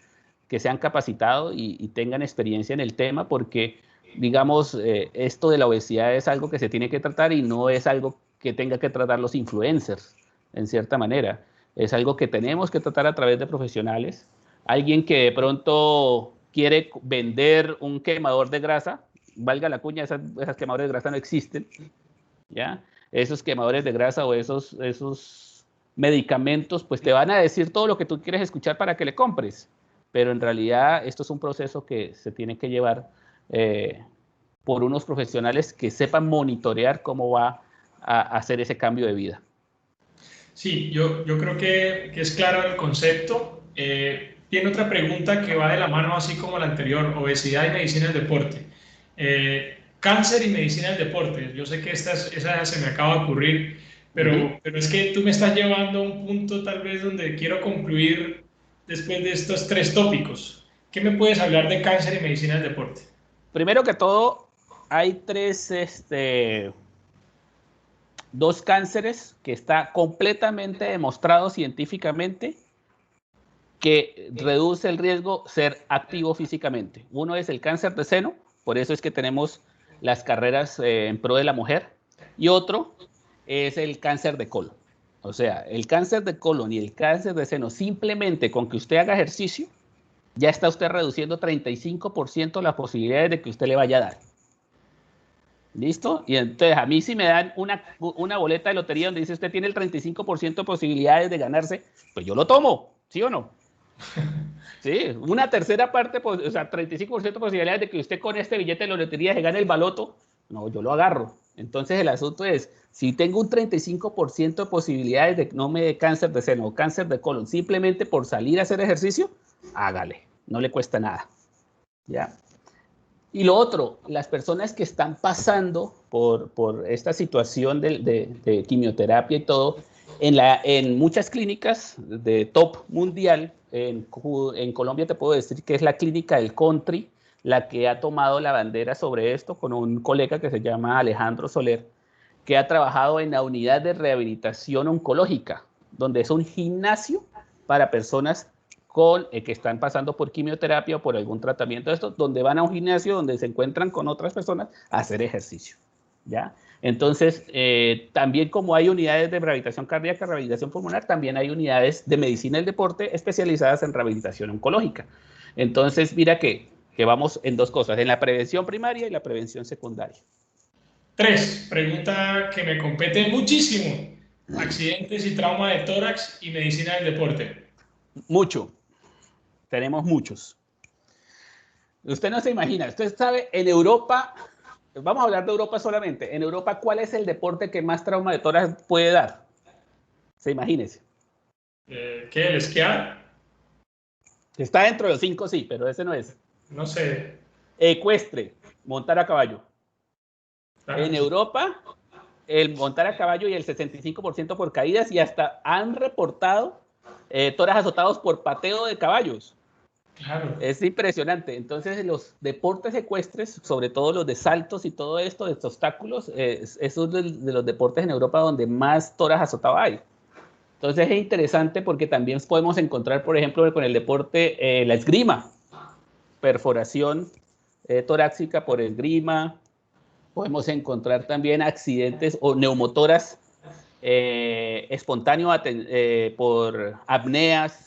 que sean capacitados y tengan experiencia en el tema, porque, digamos, esto de la obesidad es algo que se tiene que tratar y no es algo que tenga que tratar los influencers, en cierta manera. Es algo que tenemos que tratar a través de profesionales. Alguien que de pronto quiere vender un quemador de grasa, valga la cuña, esas quemadores de grasa no existen, ¿ya? Esos quemadores de grasa o esos medicamentos, pues te van a decir todo lo que tú quieres escuchar para que le compres, pero en realidad esto es un proceso que se tiene que llevar por unos profesionales que sepan monitorear cómo va a hacer ese cambio de vida. Sí, yo creo que es claro el concepto. Tiene otra pregunta que va de la mano, así como la anterior: obesidad y medicina del deporte. Cáncer y medicina del deporte. Yo sé que esa se me acaba de ocurrir, pero es que tú me estás llevando a un punto tal vez donde quiero concluir después de estos tres tópicos. ¿Qué me puedes hablar de cáncer y medicina del deporte? Primero que todo, hay dos cánceres que está completamente demostrado científicamente que reduce el riesgo ser activo físicamente. Uno es el cáncer de seno, por eso es que tenemos las carreras en pro de la mujer, y otro es el cáncer de colon. O sea, el cáncer de colon y el cáncer de seno, simplemente con que usted haga ejercicio, ya está usted reduciendo 35% las posibilidades de que usted le vaya a dar. ¿Listo? Y entonces a mí si me dan una boleta de lotería donde dice usted tiene el 35% de posibilidades de ganarse, pues yo lo tomo, ¿sí o no? Sí, una tercera parte, pues, o sea, 35% de posibilidades de que usted con este billete de lotería se gane el baloto, no, yo lo agarro. Entonces el asunto es, si tengo un 35% de posibilidades de que no me dé cáncer de seno o cáncer de colon, simplemente por salir a hacer ejercicio, hágale, no le cuesta nada, ¿ya? Y lo otro, las personas que están pasando por esta situación de quimioterapia y todo, en muchas clínicas de top mundial, en Colombia te puedo decir que es la clínica del Country la que ha tomado la bandera sobre esto, con un colega que se llama Alejandro Soler, que ha trabajado en la unidad de rehabilitación oncológica, donde es un gimnasio para personas que están pasando por quimioterapia o por algún tratamiento de esto, donde van a un gimnasio donde se encuentran con otras personas a hacer ejercicio, ¿ya? Entonces, también como hay unidades de rehabilitación cardíaca, rehabilitación pulmonar, también hay unidades de medicina del deporte especializadas en rehabilitación oncológica. Entonces, mira que vamos en dos cosas, en la prevención primaria y la prevención secundaria. Tres, pregunta que me compete muchísimo: accidentes y trauma de tórax y medicina del deporte. Mucho. Tenemos muchos. Usted no se imagina, usted sabe, en Europa, vamos a hablar de Europa solamente, en Europa, ¿cuál es el deporte que más trauma de tórax puede dar? Se imagínese. ¿Qué? ¿El esquiar? Está dentro de los 5, sí, pero ese no es. No sé. Ecuestre, montar a caballo. Claro, En sí. Europa, el montar a caballo y el 65% por caídas, y hasta han reportado tórax azotados por pateo de caballos. Claro. Es impresionante. Entonces, los deportes ecuestres, sobre todo los de saltos y todo esto, de estos obstáculos, es uno de los deportes en Europa donde más tórax azotado hay. Entonces, es interesante porque también podemos encontrar, por ejemplo, con el deporte, la esgrima, perforación torácica por esgrima. Podemos encontrar también accidentes o neumotoras espontáneos por apneas,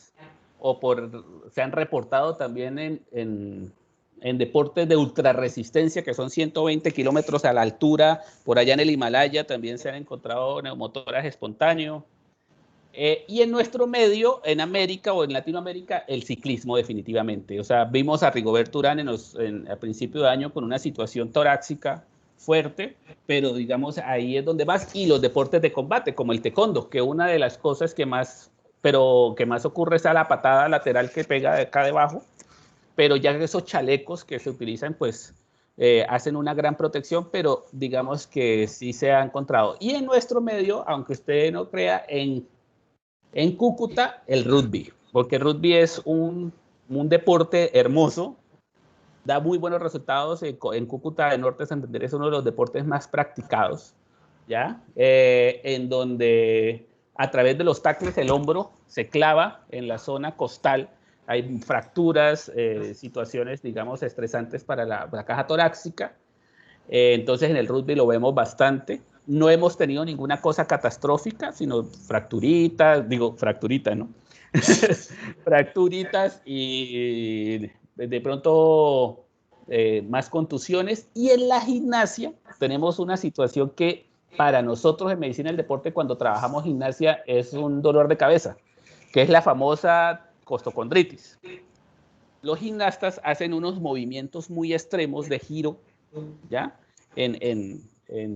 se han reportado también en deportes de ultrarresistencia, que son 120 kilómetros a la altura, por allá en el Himalaya también se han encontrado neumotoras espontáneos. Y en nuestro medio, en América o en Latinoamérica, el ciclismo definitivamente. O sea, vimos a Rigoberto Urán a principio de año con una situación torácica fuerte, pero digamos ahí es donde más, y los deportes de combate, como el taekwondo, que una de las cosas que más ocurre es a la patada lateral que pega de acá debajo, pero ya esos chalecos que se utilizan, pues hacen una gran protección, pero digamos que sí se ha encontrado. Y en nuestro medio, aunque usted no crea, en Cúcuta, el rugby, porque el rugby es un deporte hermoso, da muy buenos resultados. En Cúcuta de Norte Santander es uno de los deportes más practicados, ¿ya? En donde a través de los tacles el hombro se clava en la zona costal, hay fracturas, situaciones, digamos, estresantes para la caja torácica. Entonces en el rugby lo vemos bastante. No hemos tenido ninguna cosa catastrófica, sino fracturitas, ¿no? Fracturitas y de pronto más contusiones. Y en la gimnasia tenemos una situación que para nosotros en medicina del deporte, cuando trabajamos gimnasia, es un dolor de cabeza, que es la famosa costocondritis. Los gimnastas hacen unos movimientos muy extremos de giro, ¿ya? En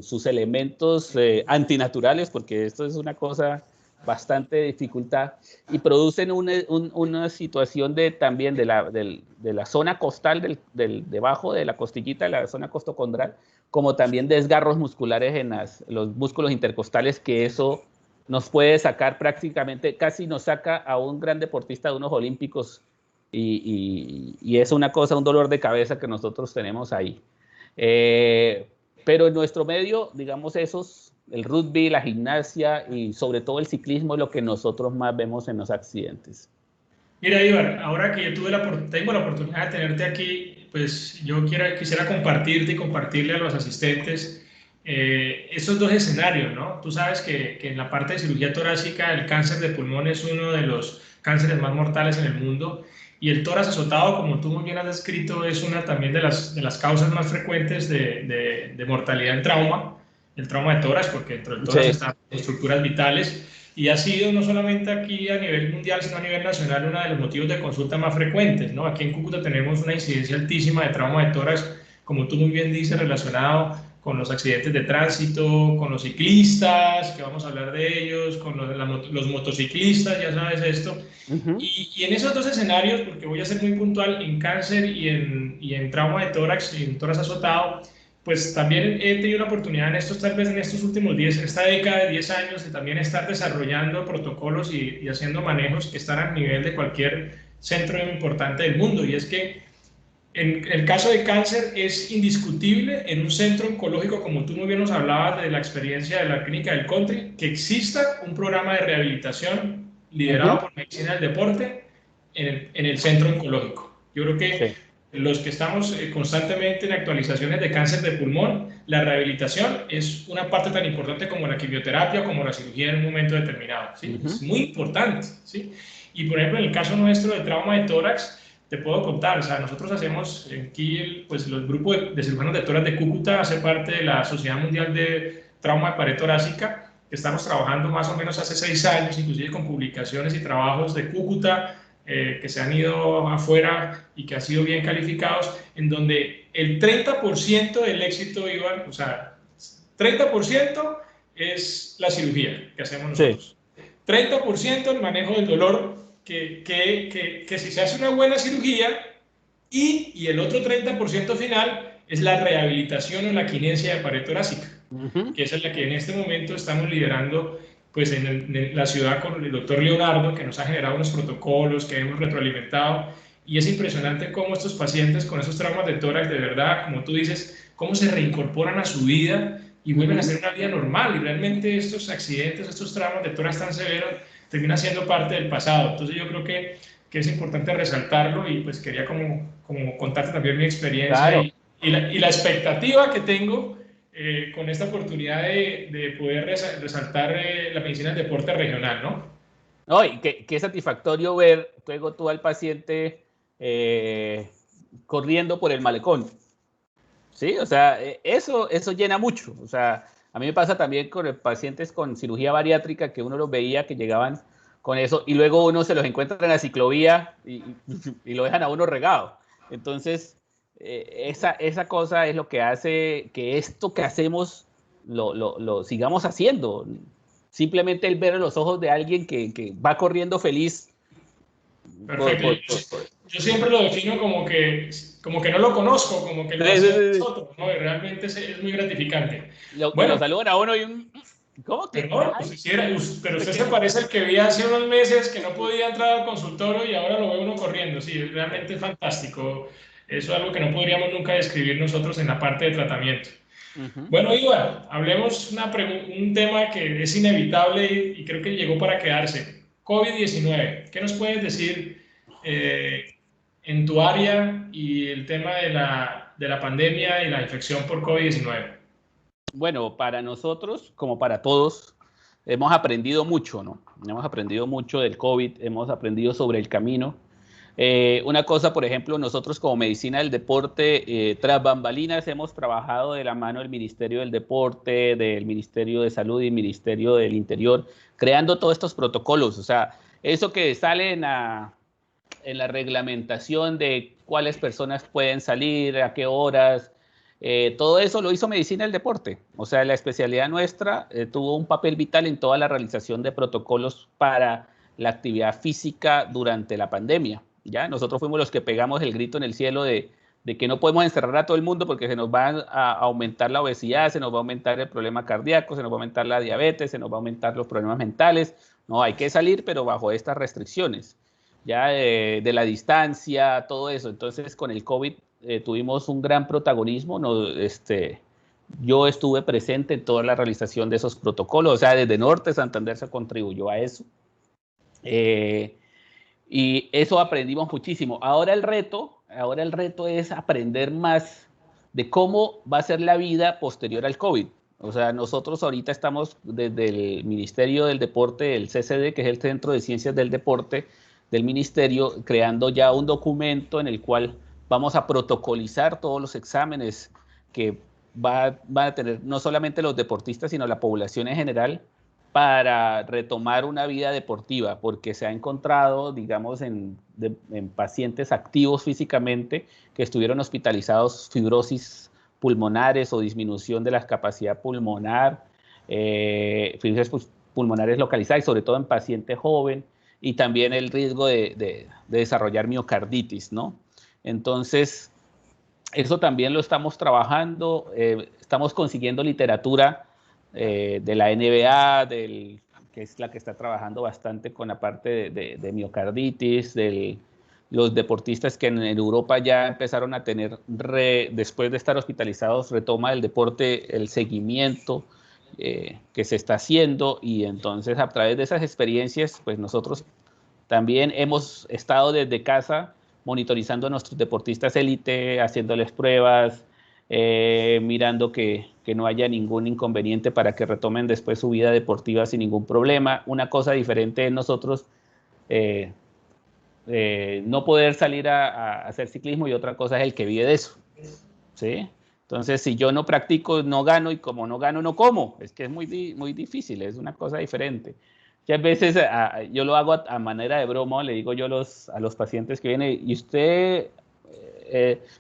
sus elementos antinaturales, porque esto es una cosa bastante de dificultad, y producen una situación también de la zona costal, debajo de la costillita, de la zona costocondral, como también desgarros musculares en los músculos intercostales, que eso nos puede sacar prácticamente, casi nos saca a un gran deportista de unos olímpicos, y es una cosa, un dolor de cabeza que nosotros tenemos ahí. Pero en nuestro medio, digamos, el rugby, la gimnasia y sobre todo el ciclismo es lo que nosotros más vemos en los accidentes. Mira, Ibar, ahora que yo tengo la oportunidad de tenerte aquí, pues yo quisiera compartirte y compartirle a los asistentes estos dos escenarios, ¿no? Tú sabes que en la parte de cirugía torácica el cáncer de pulmón es uno de los cánceres más mortales en el mundo, y el tórax azotado, como tú muy bien has descrito, es una también de las causas más frecuentes de mortalidad en trauma, el trauma de tórax, porque dentro del tórax están estructuras vitales. Y ha sido no solamente aquí a nivel mundial, sino a nivel nacional, uno de los motivos de consulta más frecuentes, ¿no? Aquí en Cúcuta tenemos una incidencia altísima de trauma de tórax, como tú muy bien dices, relacionado con los accidentes de tránsito, con los ciclistas, que vamos a hablar de ellos, con los motociclistas, ya sabes esto. Y en esos dos escenarios, porque voy a ser muy puntual, en cáncer y en trauma de tórax y en tórax azotado, pues también he tenido la oportunidad tal vez en estos últimos 10, en esta década de 10 años, de también estar desarrollando protocolos y haciendo manejos que están al nivel de cualquier centro importante del mundo. Y es que en el caso de cáncer es indiscutible en un centro oncológico, como tú muy bien nos hablabas de la experiencia de la clínica del Country, que exista un programa de rehabilitación liderado por Medicina del Deporte en el centro oncológico. Yo creo que los que estamos constantemente en actualizaciones de cáncer de pulmón, la rehabilitación es una parte tan importante como la quimioterapia o como la cirugía en un momento determinado, ¿sí? Es muy importante, ¿sí? Y por ejemplo, en el caso nuestro de trauma de tórax, te puedo contar, o sea, nosotros hacemos aquí, pues los grupos de cirujanos de tórax de Cúcuta hace parte de la Sociedad Mundial de Trauma de Pared Torácica, que estamos trabajando más o menos hace 6 años, inclusive con publicaciones y trabajos de Cúcuta, que se han ido afuera y que han sido bien calificados, en donde el 30% del éxito, Iván, o sea, 30% es la cirugía que hacemos nosotros. 30% el manejo del dolor, que si se hace una buena cirugía, y el otro 30% final es la rehabilitación o la quinesia de pared torácica, que esa es la que en este momento estamos liderando pues en la ciudad con el doctor Leonardo, que nos ha generado unos protocolos que hemos retroalimentado, y es impresionante cómo estos pacientes con esos traumas de tórax, de verdad, como tú dices, cómo se reincorporan a su vida y vuelven a hacer una vida normal, y realmente estos accidentes, estos traumas de tórax tan severos terminan siendo parte del pasado. Entonces yo creo que es importante resaltarlo, y pues quería como contarte también mi experiencia, claro, y la expectativa que tengo con esta oportunidad de poder resaltar la medicina del deporte regional, ¿no? No, y qué satisfactorio ver luego tú al paciente corriendo por el malecón. Sí, o sea, eso llena mucho. O sea, a mí me pasa también con pacientes con cirugía bariátrica, que uno los veía que llegaban con eso y luego uno se los encuentra en la ciclovía y lo dejan a uno regado. Entonces, esa cosa es lo que hace que esto que hacemos lo sigamos haciendo. Simplemente el ver en los ojos de alguien que va corriendo feliz. Perfecto. Yo siempre lo defino como que no lo conozco, como que lo hacía nosotros, ¿no? Y realmente es muy gratificante. Bueno, lo saludan a uno y un... ¿Cómo que? Perdón, pues pero usted se parece al que vi hace unos meses que no podía entrar al consultorio y ahora lo ve uno corriendo. Sí, realmente es fantástico. Eso es algo que no podríamos nunca describir nosotros en la parte de tratamiento. Bueno, Iván, hablemos un tema que es inevitable y creo que llegó para quedarse. COVID-19. ¿Qué nos puedes decir en tu área y el tema de la pandemia y la infección por COVID-19? Bueno, para nosotros, como para todos, hemos aprendido mucho, ¿no? Hemos aprendido mucho del COVID, hemos aprendido sobre el camino. Una cosa, por ejemplo, nosotros como Medicina del Deporte, tras bambalinas, hemos trabajado de la mano del Ministerio del Deporte, del Ministerio de Salud y Ministerio del Interior, creando todos estos protocolos. O sea, eso que sale en la reglamentación de cuáles personas pueden salir, a qué horas, todo eso lo hizo Medicina del Deporte. O sea, la especialidad nuestra tuvo un papel vital en toda la realización de protocolos para la actividad física durante la pandemia. ¿Ya? Nosotros fuimos los que pegamos el grito en el cielo de que no podemos encerrar a todo el mundo porque se nos va a aumentar la obesidad, se nos va a aumentar el problema cardíaco, se nos va a aumentar la diabetes, se nos va a aumentar los problemas mentales. No, hay que salir, pero bajo estas restricciones, ya de la distancia, todo eso. Entonces, con el COVID tuvimos un gran protagonismo. Yo estuve presente en toda la realización de esos protocolos, o sea, desde Norte Santander se contribuyó a eso. Y eso aprendimos muchísimo. Ahora el reto es aprender más de cómo va a ser la vida posterior al COVID. O sea, nosotros ahorita estamos desde el Ministerio del Deporte, el CCD, que es el Centro de Ciencias del Deporte del Ministerio, creando ya un documento en el cual vamos a protocolizar todos los exámenes que van a tener no solamente los deportistas, sino la población en general, para retomar una vida deportiva, porque se ha encontrado, digamos, en pacientes activos físicamente que estuvieron hospitalizados, fibrosis pulmonares o disminución de la capacidad pulmonar, fibrosis pulmonares localizadas, y sobre todo en paciente joven, y también el riesgo de desarrollar miocarditis, ¿no? Entonces, eso también lo estamos trabajando, estamos consiguiendo literatura de la NBA, que es la que está trabajando bastante con la parte de miocarditis, los deportistas que en Europa ya empezaron a tener, después de estar hospitalizados, retoma el deporte, el seguimiento que se está haciendo, y entonces a través de esas experiencias, pues nosotros también hemos estado desde casa monitorizando a nuestros deportistas élite, haciéndoles pruebas, mirando que no haya ningún inconveniente para que retomen después su vida deportiva sin ningún problema. Una cosa diferente es nosotros no poder salir a hacer ciclismo, y otra cosa es el que vive de eso, ¿sí? Entonces, si yo no practico, no gano, y como no gano, no como. Es que es muy difícil, es una cosa diferente. Muchas veces yo lo hago a manera de broma, le digo yo a los pacientes que vienen, y usted...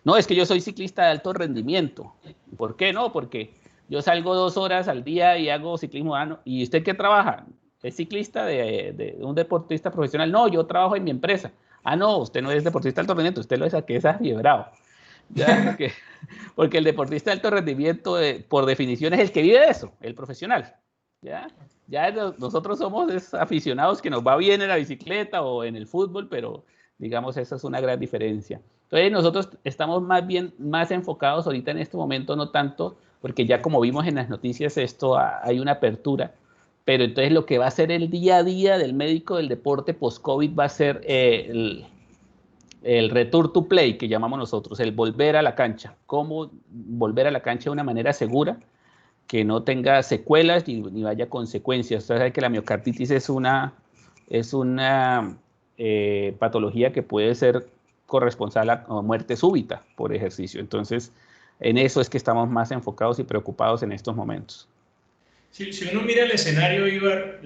no, es que yo soy ciclista de alto rendimiento. ¿Por qué no? Porque yo salgo 2 horas al día y hago ciclismo. ¿Y usted qué trabaja? ¿Es ciclista de un deportista profesional? No, yo trabajo en mi empresa. Ah, no, usted no es deportista de alto rendimiento, usted lo es que es afiebrado. ¿Ya? Porque el deportista de alto rendimiento, por definición, es el que vive de eso, el profesional. ¿Ya? Ya nosotros somos aficionados que nos va bien en la bicicleta o en el fútbol, pero digamos, esa es una gran diferencia. Entonces nosotros estamos más enfocados ahorita en este momento, no tanto, porque ya como vimos en las noticias hay una apertura, pero entonces lo que va a ser el día a día del médico del deporte post-COVID va a ser el return to play, que llamamos nosotros, el volver a la cancha. Cómo volver a la cancha de una manera segura, que no tenga secuelas ni vaya consecuencias. Usted sabe que la miocarditis es una patología que puede ser corresponsal a muerte súbita por ejercicio. Entonces, en eso es que estamos más enfocados y preocupados en estos momentos. Si uno mira el escenario, Ibar,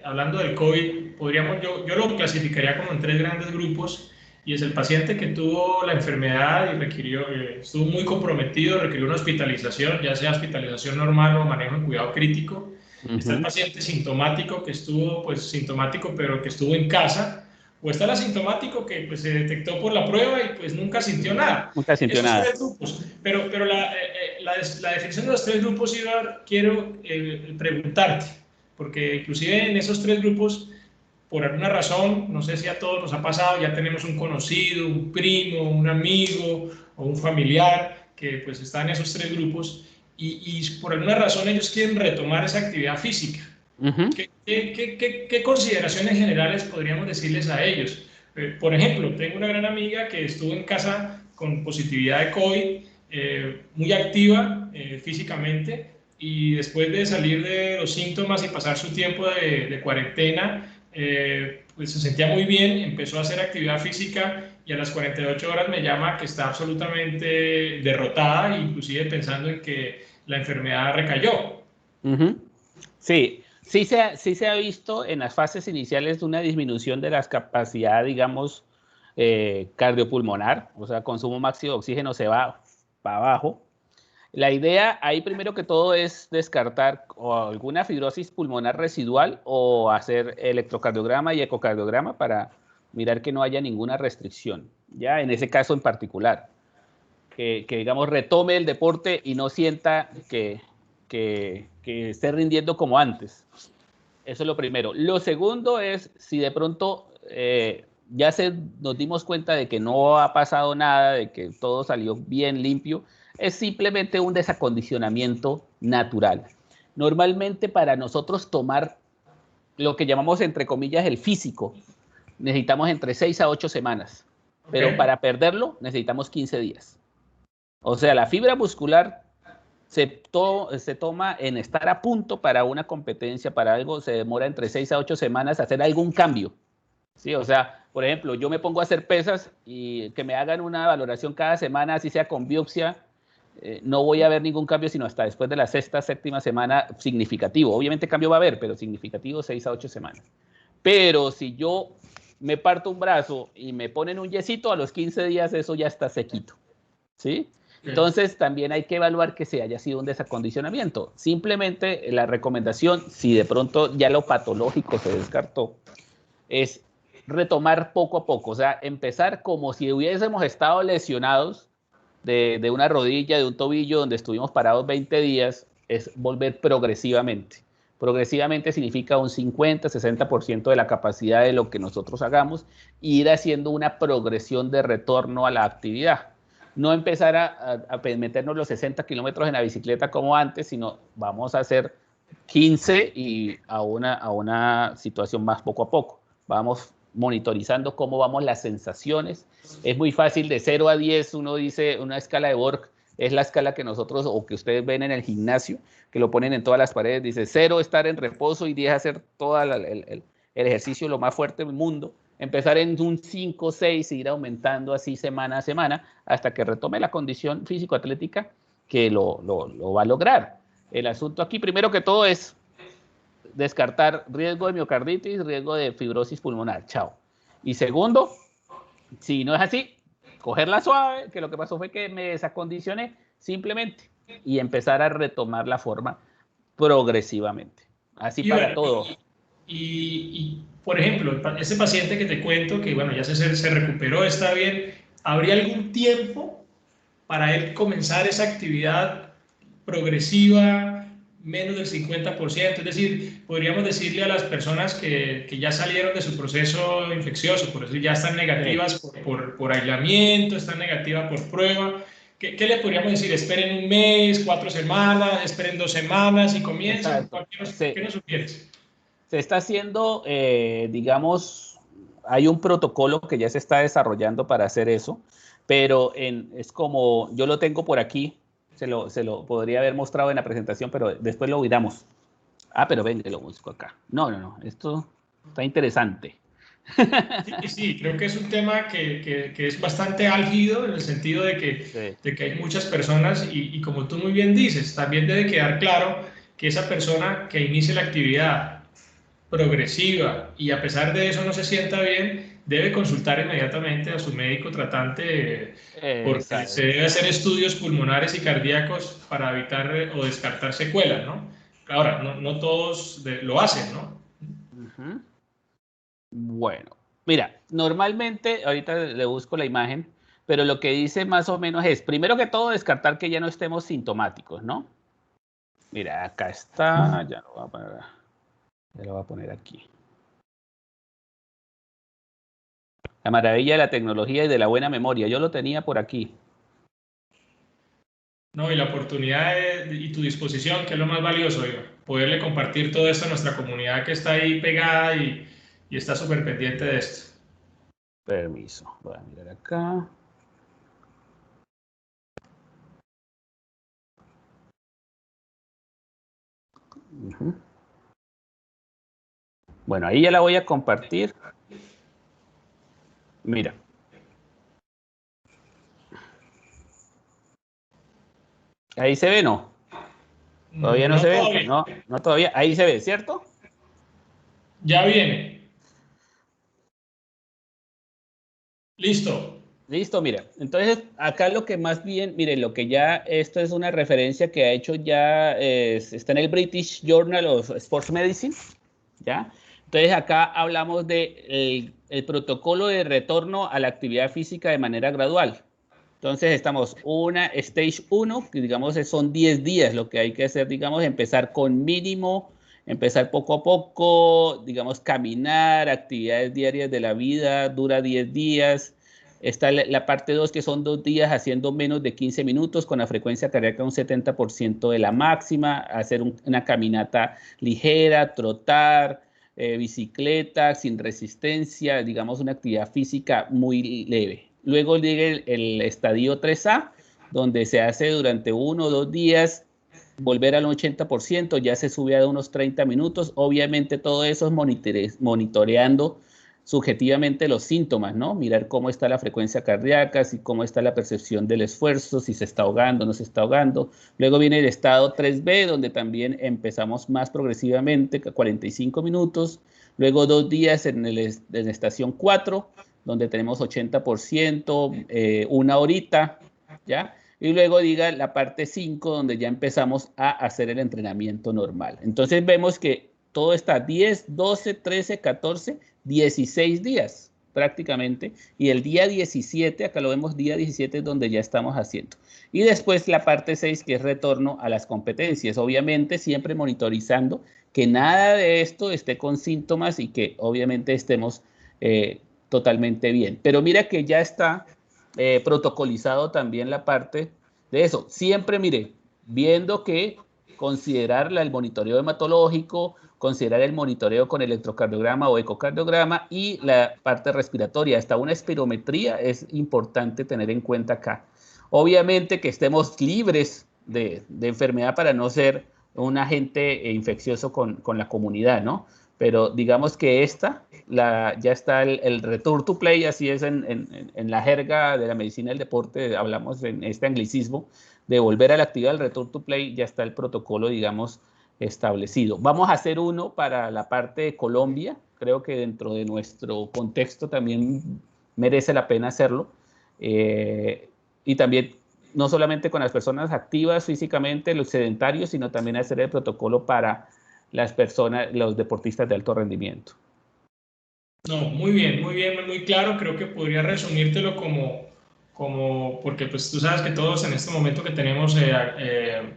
hablando del COVID, yo lo clasificaría como en 3 grandes grupos. y es el paciente que tuvo la enfermedad y estuvo muy comprometido, requirió una hospitalización, ya sea hospitalización normal o manejo en cuidado crítico. Está el paciente sintomático que estuvo, pues sintomático, pero que estuvo en casa, o está el asintomático que pues, se detectó por la prueba y pues nunca sintió nada. Nunca sintió Esos nada. tres grupos. Pero la definición de los tres grupos, Ibar, quiero preguntarte, porque inclusive en esos tres grupos, por alguna razón, no sé si a todos nos ha pasado, ya tenemos un conocido, un primo, un amigo o un familiar que pues está en esos tres grupos y por alguna razón ellos quieren retomar esa actividad física. ¿Qué consideraciones generales podríamos decirles a ellos? Por ejemplo, tengo una gran amiga que estuvo en casa con positividad de COVID, muy activa físicamente, y después de salir de los síntomas y pasar su tiempo de cuarentena, pues se sentía muy bien, empezó a hacer actividad física y a las 48 horas me llama que está absolutamente derrotada, inclusive pensando en que la enfermedad recayó. Sí, sí se ha visto en las fases iniciales una disminución de las capacidades, digamos, cardiopulmonar, o sea, consumo máximo de oxígeno se va para abajo. La idea ahí primero que todo es descartar o alguna fibrosis pulmonar residual o hacer electrocardiograma y ecocardiograma para mirar que no haya ninguna restricción, ya en ese caso en particular, que digamos retome el deporte y no sienta que esté rindiendo como antes. Eso es lo primero. Lo segundo es si de pronto ya nos dimos cuenta de que no ha pasado nada, de que todo salió bien limpio, es simplemente un desacondicionamiento natural. Normalmente para nosotros tomar lo que llamamos entre comillas el físico, necesitamos entre 6 a 8 semanas, pero para perderlo necesitamos 15 días. O sea, la fibra muscular se toma en estar a punto para una competencia, para algo, se demora entre 6 a 8 semanas hacer algún cambio. ¿Sí? O sea, por ejemplo, yo me pongo a hacer pesas y que me hagan una valoración cada semana, así sea con biopsia, no voy a ver ningún cambio sino hasta después de la sexta, séptima semana significativo. Obviamente cambio va a haber, pero significativo 6 a 8 semanas. Pero si yo me parto un brazo y me ponen un yesito, a los 15 días eso ya está sequito. ¿Sí? Entonces también hay que evaluar que se haya sido un desacondicionamiento. Simplemente la recomendación, si de pronto ya lo patológico se descartó, es retomar poco a poco, o sea, empezar como si hubiésemos estado lesionados de una rodilla, de un tobillo, donde estuvimos parados 20 días, es volver progresivamente. Progresivamente significa un 50-60% de la capacidad de lo que nosotros hagamos e ir haciendo una progresión de retorno a la actividad. No empezar a meternos los 60 kilómetros en la bicicleta como antes, sino vamos a hacer 15 y a una situación más poco a poco. Vamos monitorizando cómo vamos las sensaciones. Es muy fácil, de 0 a 10, uno dice, una escala de Borg, es la escala que nosotros, o que ustedes ven en el gimnasio, que lo ponen en todas las paredes, dice 0 estar en reposo y 10 hacer todo el ejercicio lo más fuerte del mundo. Empezar en un 5, 6 e ir aumentando así semana a semana hasta que retome la condición físico-atlética que lo va a lograr. El asunto aquí, primero que todo, es descartar riesgo de miocarditis, riesgo de fibrosis pulmonar. Chao. Y segundo, si no es así, cogerla suave, que lo que pasó fue que me desacondicioné simplemente y empezar a retomar la forma progresivamente. Así y para bueno, todo. Y, por ejemplo, ese paciente que te cuento, que bueno, ya se recuperó, está bien, ¿habría algún tiempo para él comenzar esa actividad progresiva, menos del 50%? Es decir, podríamos decirle a las personas que ya salieron de su proceso infeccioso, por decir, ya están negativas por aislamiento, están negativas por prueba. ¿Qué le podríamos decir? Esperen un mes, 4 semanas, esperen 2 semanas y comiencen. ¿Qué nos sugieres? Se está haciendo, digamos, hay un protocolo que ya se está desarrollando para hacer eso, pero es como, yo lo tengo por aquí, se lo podría haber mostrado en la presentación, pero después lo olvidamos. Ah, pero venga, lo busco acá. No, esto está interesante. Sí, creo que es un tema que es bastante álgido en el sentido de que hay muchas personas y como tú muy bien dices, también debe quedar claro que esa persona que inicie la actividad progresiva y a pesar de eso no se sienta bien, debe consultar inmediatamente a su médico tratante porque se Exacto. debe hacer estudios pulmonares y cardíacos para evitar o descartar secuelas, ¿no? Ahora, no todos lo hacen, ¿no? Ujú. Bueno, mira, normalmente, ahorita le busco la imagen, pero lo que dice más o menos es, primero que todo, descartar que ya no estemos sintomáticos, ¿no? Mira, acá está, ya lo voy a poner aquí. La maravilla de la tecnología y de la buena memoria, yo lo tenía por aquí. No, y la oportunidad y tu disposición, que es lo más valioso, digo, poderle compartir todo esto a nuestra comunidad que está ahí pegada y está súper pendiente de esto. Permiso, voy a mirar acá. Ujú. Bueno, ahí ya la voy a compartir. Mira. Ahí se ve, ¿no? ¿Todavía no No se ve? todavía, No, no todavía. Ahí se ve, ¿cierto? ya viene. Listo. Listo, mira. Entonces, acá lo que más bien, mire, lo que ya, esto es una referencia que ha hecho ya, está en el British Journal of Sports Medicine, ¿ya? Entonces, acá hablamos de el protocolo de retorno a la actividad física de manera gradual. Entonces, estamos una stage 1, que digamos son 10 días, lo que hay que hacer, digamos, empezar con mínimo, empezar poco a poco, digamos, caminar, actividades diarias de la vida, dura 10 días. Está la parte 2, que son 2 días haciendo menos de 15 minutos con la frecuencia cardíaca un 70% de la máxima, hacer una caminata ligera, trotar, bicicleta, sin resistencia, digamos una actividad física muy leve. Luego llega el estadio 3A, donde se hace durante 1 o 2 días, volver al 80%, ya se sube a unos 30 minutos. Obviamente todo eso es monitoreando subjetivamente los síntomas, ¿no? Mirar cómo está la frecuencia cardíaca, si cómo está la percepción del esfuerzo, si se está ahogando, no se está ahogando. Luego viene el estado 3B, donde también empezamos más progresivamente, 45 minutos. Luego 2 días en la estación 4, donde tenemos 80%, 1 horita, ¿ya? Y luego diga la parte 5, donde ya empezamos a hacer el entrenamiento normal. Entonces vemos que todo está 10, 12, 13, 14, 16 días prácticamente, y el día 17, acá lo vemos, día 17 es donde ya estamos haciendo. Y después la parte 6, que es retorno a las competencias, obviamente siempre monitorizando que nada de esto esté con síntomas y que obviamente estemos totalmente bien. Pero mira que ya está protocolizado también la parte de eso. Siempre, mire, viendo que considerar el monitoreo hematológico, considerar el monitoreo con electrocardiograma o ecocardiograma y la parte respiratoria, hasta una espirometría es importante tener en cuenta acá. Obviamente que estemos libres de enfermedad para no ser un agente infeccioso con la comunidad, ¿no? Pero digamos que ya está el return to play, así es en la jerga de la medicina del deporte, hablamos en este anglicismo, de volver a la actividad del return to play, ya está el protocolo, digamos, establecido. Vamos a hacer uno para la parte de Colombia, creo que dentro de nuestro contexto también merece la pena hacerlo, y también no solamente con las personas activas físicamente, los sedentarios, sino también hacer el protocolo para las personas, los deportistas de alto rendimiento. No, muy bien, muy claro. Creo que podría resumírtelo porque pues tú sabes que todos en este momento que tenemos,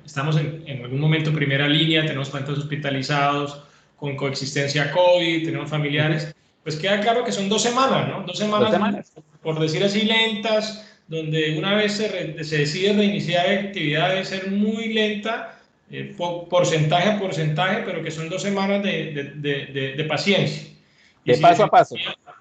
estamos en algún momento primera línea, tenemos pacientes hospitalizados con coexistencia COVID, tenemos familiares, pues queda claro que son 2 semanas, ¿no? 2 2 semanas, semanas. por decir así, lentas, donde una vez se decide reiniciar la actividad debe ser muy lenta, porcentaje a porcentaje, pero que son 2 semanas de paciencia. Y De si, paso a paso.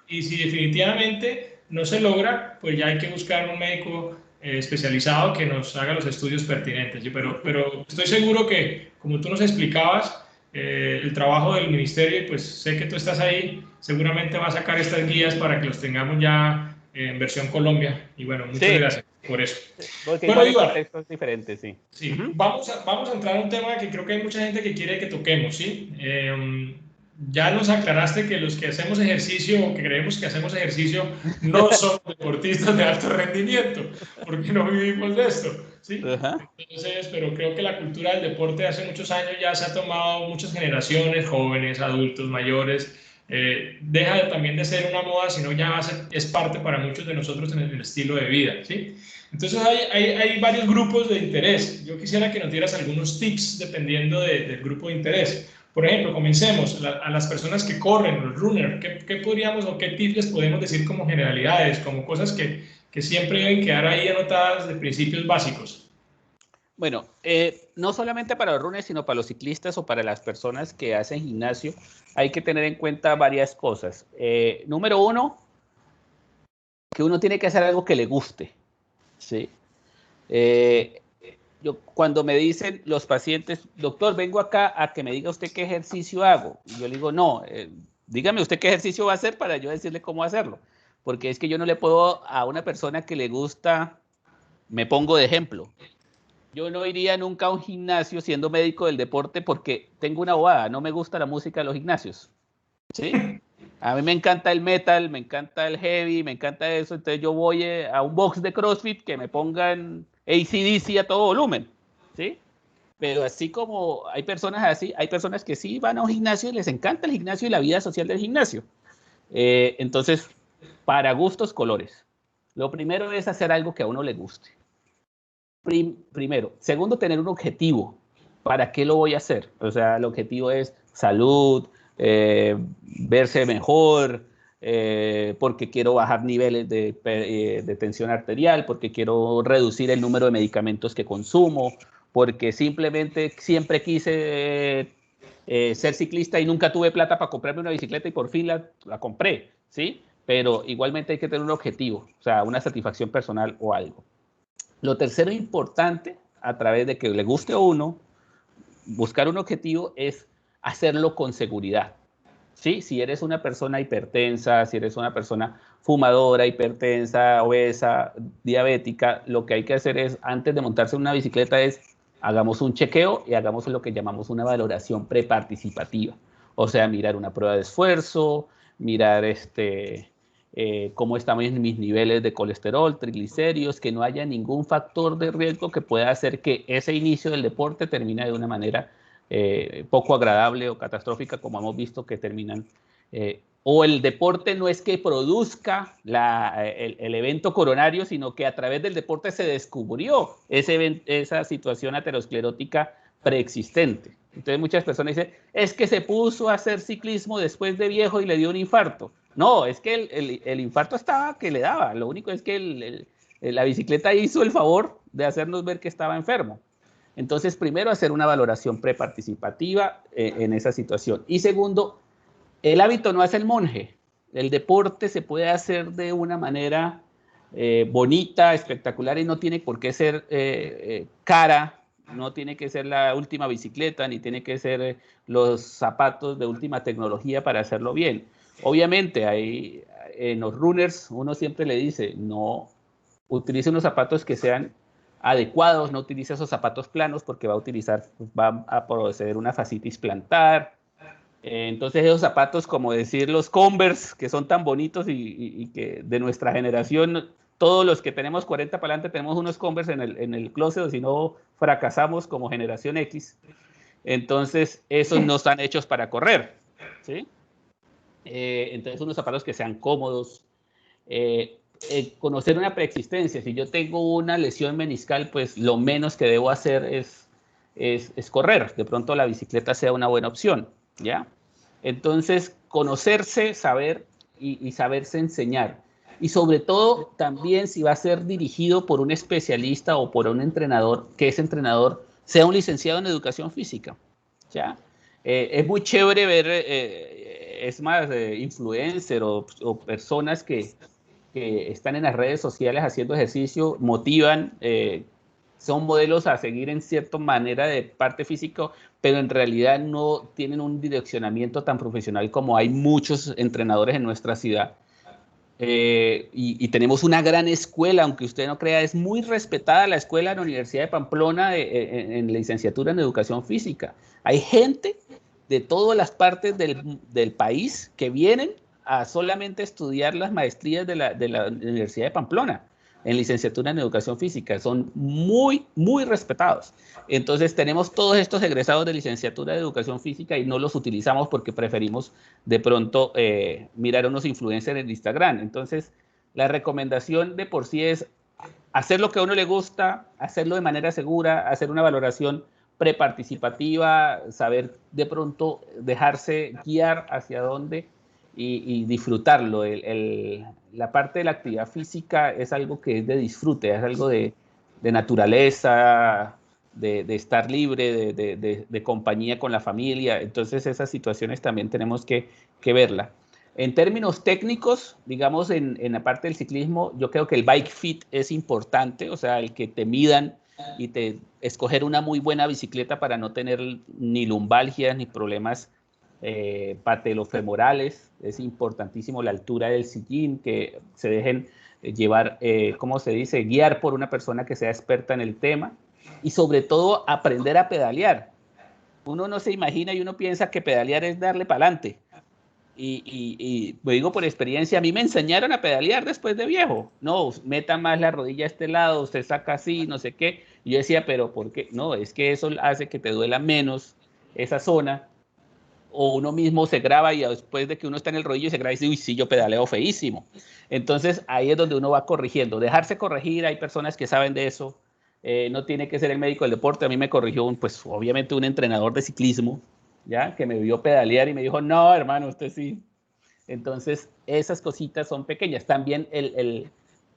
y si definitivamente no se logra, pues ya hay que buscar un médico especializado que nos haga los estudios pertinentes. ¿Sí? Pero estoy seguro que, como tú nos explicabas, el trabajo del ministerio, y pues sé que tú estás ahí, seguramente va a sacar estas guías para que los tengamos ya en versión Colombia. Y bueno, muchas Sí, gracias por eso. porque Bueno, igual el Ibar, contexto es diferente, sí. sí, vamos a entrar a un tema que creo que hay mucha gente que quiere que toquemos, ¿sí? ya nos aclaraste que los que hacemos ejercicio o que creemos que hacemos ejercicio no somos deportistas de alto rendimiento, porque no vivimos de esto, ¿sí? Entonces, pero creo que la cultura del deporte hace muchos años ya se ha tomado muchas generaciones, jóvenes, adultos, mayores, deja también de ser una moda, sino ya es parte para muchos de nosotros en el estilo de vida, ¿sí? Entonces hay varios grupos de interés. Yo quisiera que nos dieras algunos tips dependiendo del grupo de interés. Por ejemplo, comencemos a las personas que corren, los runners, ¿qué podríamos o qué tips les podemos decir como generalidades, como cosas que siempre deben quedar ahí anotadas de principios básicos? Bueno, no solamente para los runners, sino para los ciclistas o para las personas que hacen gimnasio, hay que tener en cuenta varias cosas. Número uno, que uno tiene que hacer algo que le guste, ¿sí? Cuando me dicen los pacientes, doctor, vengo acá a que me diga usted qué ejercicio hago. Y yo le digo, no, dígame usted qué ejercicio va a hacer para yo decirle cómo hacerlo. Porque es que yo no le puedo a una persona que le gusta, me pongo de ejemplo. Yo no iría nunca a un gimnasio siendo médico del deporte porque tengo una bobada, no me gusta la música de los gimnasios, ¿sí? A mí me encanta el metal, me encanta el heavy, me encanta eso, entonces yo voy a un box de CrossFit que me pongan AC/DC a todo volumen, ¿sí? Pero así como hay personas así, hay personas que sí van a un gimnasio y les encanta el gimnasio y la vida social del gimnasio. Entonces, para gustos, colores. Lo primero es hacer algo que a uno le guste. Primero. Segundo, tener un objetivo. ¿Para qué lo voy a hacer? O sea, el objetivo es salud, verse mejor, porque quiero bajar niveles de tensión arterial, porque quiero reducir el número de medicamentos que consumo, porque simplemente siempre quise ser ciclista y nunca tuve plata para comprarme una bicicleta y por fin la compré, ¿sí? Pero igualmente hay que tener un objetivo, o sea, una satisfacción personal o algo. Lo tercero importante, a través de que le guste a uno, buscar un objetivo es hacerlo con seguridad. ¿Sí? Si eres una persona hipertensa, si eres una persona fumadora, hipertensa, obesa, diabética, lo que hay que hacer es, antes de montarse en una bicicleta, es hagamos un chequeo y hagamos lo que llamamos una valoración preparticipativa. O sea, mirar una prueba de esfuerzo, mirar cómo están mis niveles de colesterol, triglicéridos, que no haya ningún factor de riesgo que pueda hacer que ese inicio del deporte termine de una manera poco agradable o catastrófica, como hemos visto que terminan. O el deporte no es que produzca el evento coronario, sino que a través del deporte se descubrió esa situación aterosclerótica preexistente. Entonces muchas personas dicen, es que se puso a hacer ciclismo después de viejo y le dio un infarto. No, es que el infarto estaba que le daba. Lo único es que la bicicleta hizo el favor de hacernos ver que estaba enfermo. Entonces, primero, hacer una valoración preparticipativa en esa situación. Y segundo, el hábito no hace el monje. El deporte se puede hacer de una manera bonita, espectacular, y no tiene por qué ser cara, no tiene que ser la última bicicleta, ni tiene que ser los zapatos de última tecnología para hacerlo bien. Obviamente, en los runners uno siempre le dice, no utilice unos zapatos que sean adecuados, no utilice esos zapatos planos porque va a proceder una fascitis plantar. Entonces esos zapatos, como decir los Converse, que son tan bonitos y que de nuestra generación, todos los que tenemos 40 para adelante tenemos unos Converse en el closet, o si no fracasamos como generación X. Entonces esos no están hechos para correr, ¿sí? Entonces unos zapatos que sean cómodos. Conocer una preexistencia. Si yo tengo una lesión meniscal, pues lo menos que debo hacer es correr. De pronto la bicicleta sea una buena opción, ¿ya? Entonces, conocerse, saber y saberse enseñar. Y sobre todo, también si va a ser dirigido por un especialista o por un entrenador, que ese entrenador sea un licenciado en educación física, ¿ya? Es muy chévere ver, es más, influencer o personas que están en las redes sociales haciendo ejercicio, motivan, son modelos a seguir en cierta manera de parte física, pero en realidad no tienen un direccionamiento tan profesional como hay muchos entrenadores en nuestra ciudad. Y tenemos una gran escuela, aunque usted no crea, es muy respetada la escuela de la Universidad de Pamplona en licenciatura en educación física. Hay gente de todas las partes del país que vienen a solamente estudiar las maestrías de la Universidad de Pamplona en licenciatura en educación física. Son muy, muy respetados. Entonces tenemos todos estos egresados de licenciatura de educación física y no los utilizamos porque preferimos de pronto mirar a unos influencers en Instagram. Entonces la recomendación de por sí es hacer lo que a uno le gusta, hacerlo de manera segura, hacer una valoración preparticipativa, saber de pronto dejarse guiar hacia dónde y disfrutarlo. La parte de la actividad física es algo que es de disfrute, es algo de naturaleza, de estar libre, de compañía con la familia. Entonces esas situaciones también tenemos que verla. En términos técnicos, digamos, en la parte del ciclismo, yo creo que el bike fit es importante, o sea, el que te midan y escoger una muy buena bicicleta para no tener ni lumbalgias ni problemas patelofemorales. Es importantísimo la altura del sillín, que se dejen llevar, ¿cómo se dice?, guiar por una persona que sea experta en el tema, y sobre todo aprender a pedalear. Uno no se imagina y uno piensa que pedalear es darle para adelante. Y lo digo por experiencia, a mí me enseñaron a pedalear después de viejo. No, meta más la rodilla a este lado, usted saca así, no sé qué. Y yo decía, pero ¿por qué? No, es que eso hace que te duela menos esa zona. O uno mismo se graba y después de que uno está en el rodillo se graba y dice, uy, sí, yo pedaleo feísimo. Entonces ahí es donde uno va corrigiendo. Dejarse corregir, hay personas que saben de eso. No tiene que ser el médico del deporte. A mí me corrigió, pues obviamente un entrenador de ciclismo, ¿ya? Que me vio pedalear y me dijo, no, hermano, usted sí. Entonces, esas cositas son pequeñas. También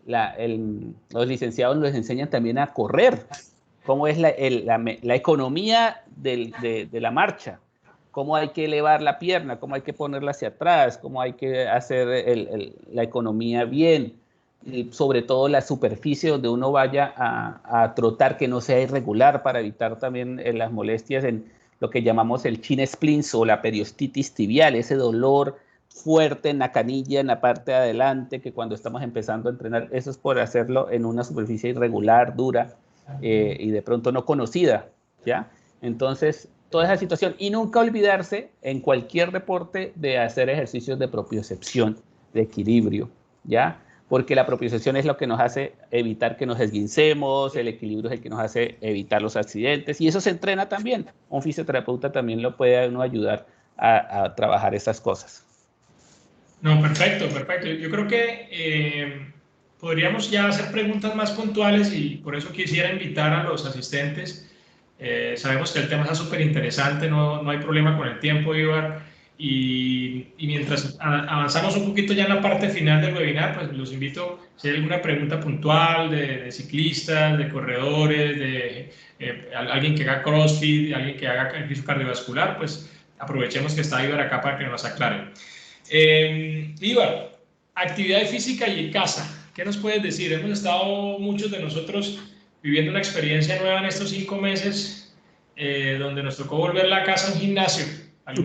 los licenciados nos enseñan también a correr. Cómo es la economía de la marcha. Cómo hay que elevar la pierna, cómo hay que ponerla hacia atrás, cómo hay que hacer la economía bien. Y sobre todo la superficie donde uno vaya a trotar, que no sea irregular, para evitar también las molestias en lo que llamamos el chin splints o la periostitis tibial, ese dolor fuerte en la canilla, en la parte de adelante, que cuando estamos empezando a entrenar, eso es por hacerlo en una superficie irregular, dura y de pronto no conocida, ¿ya? Entonces, toda esa situación, y nunca olvidarse en cualquier deporte de hacer ejercicios de propiocepción, de equilibrio, ¿ya? Porque la propiocepción es lo que nos hace evitar que nos esguincemos, el equilibrio es el que nos hace evitar los accidentes, y eso se entrena también. Un fisioterapeuta también lo puede uno ayudar a trabajar esas cosas. No, perfecto, perfecto. Yo creo que podríamos ya hacer preguntas más puntuales y por eso quisiera invitar a los asistentes. Sabemos que el tema está súper interesante, no hay problema con el tiempo, Ibar. Y mientras avanzamos un poquito ya en la parte final del webinar, pues los invito, si hay alguna pregunta puntual de ciclistas, de corredores, de alguien que haga CrossFit, alguien que haga ejercicio cardiovascular, pues aprovechemos que está Ibar acá para que nos aclare. Ibar, actividad física y en casa, ¿qué nos puedes decir? Hemos estado muchos de nosotros viviendo una experiencia nueva en estos 5 meses, donde nos tocó volver la casa a un gimnasio.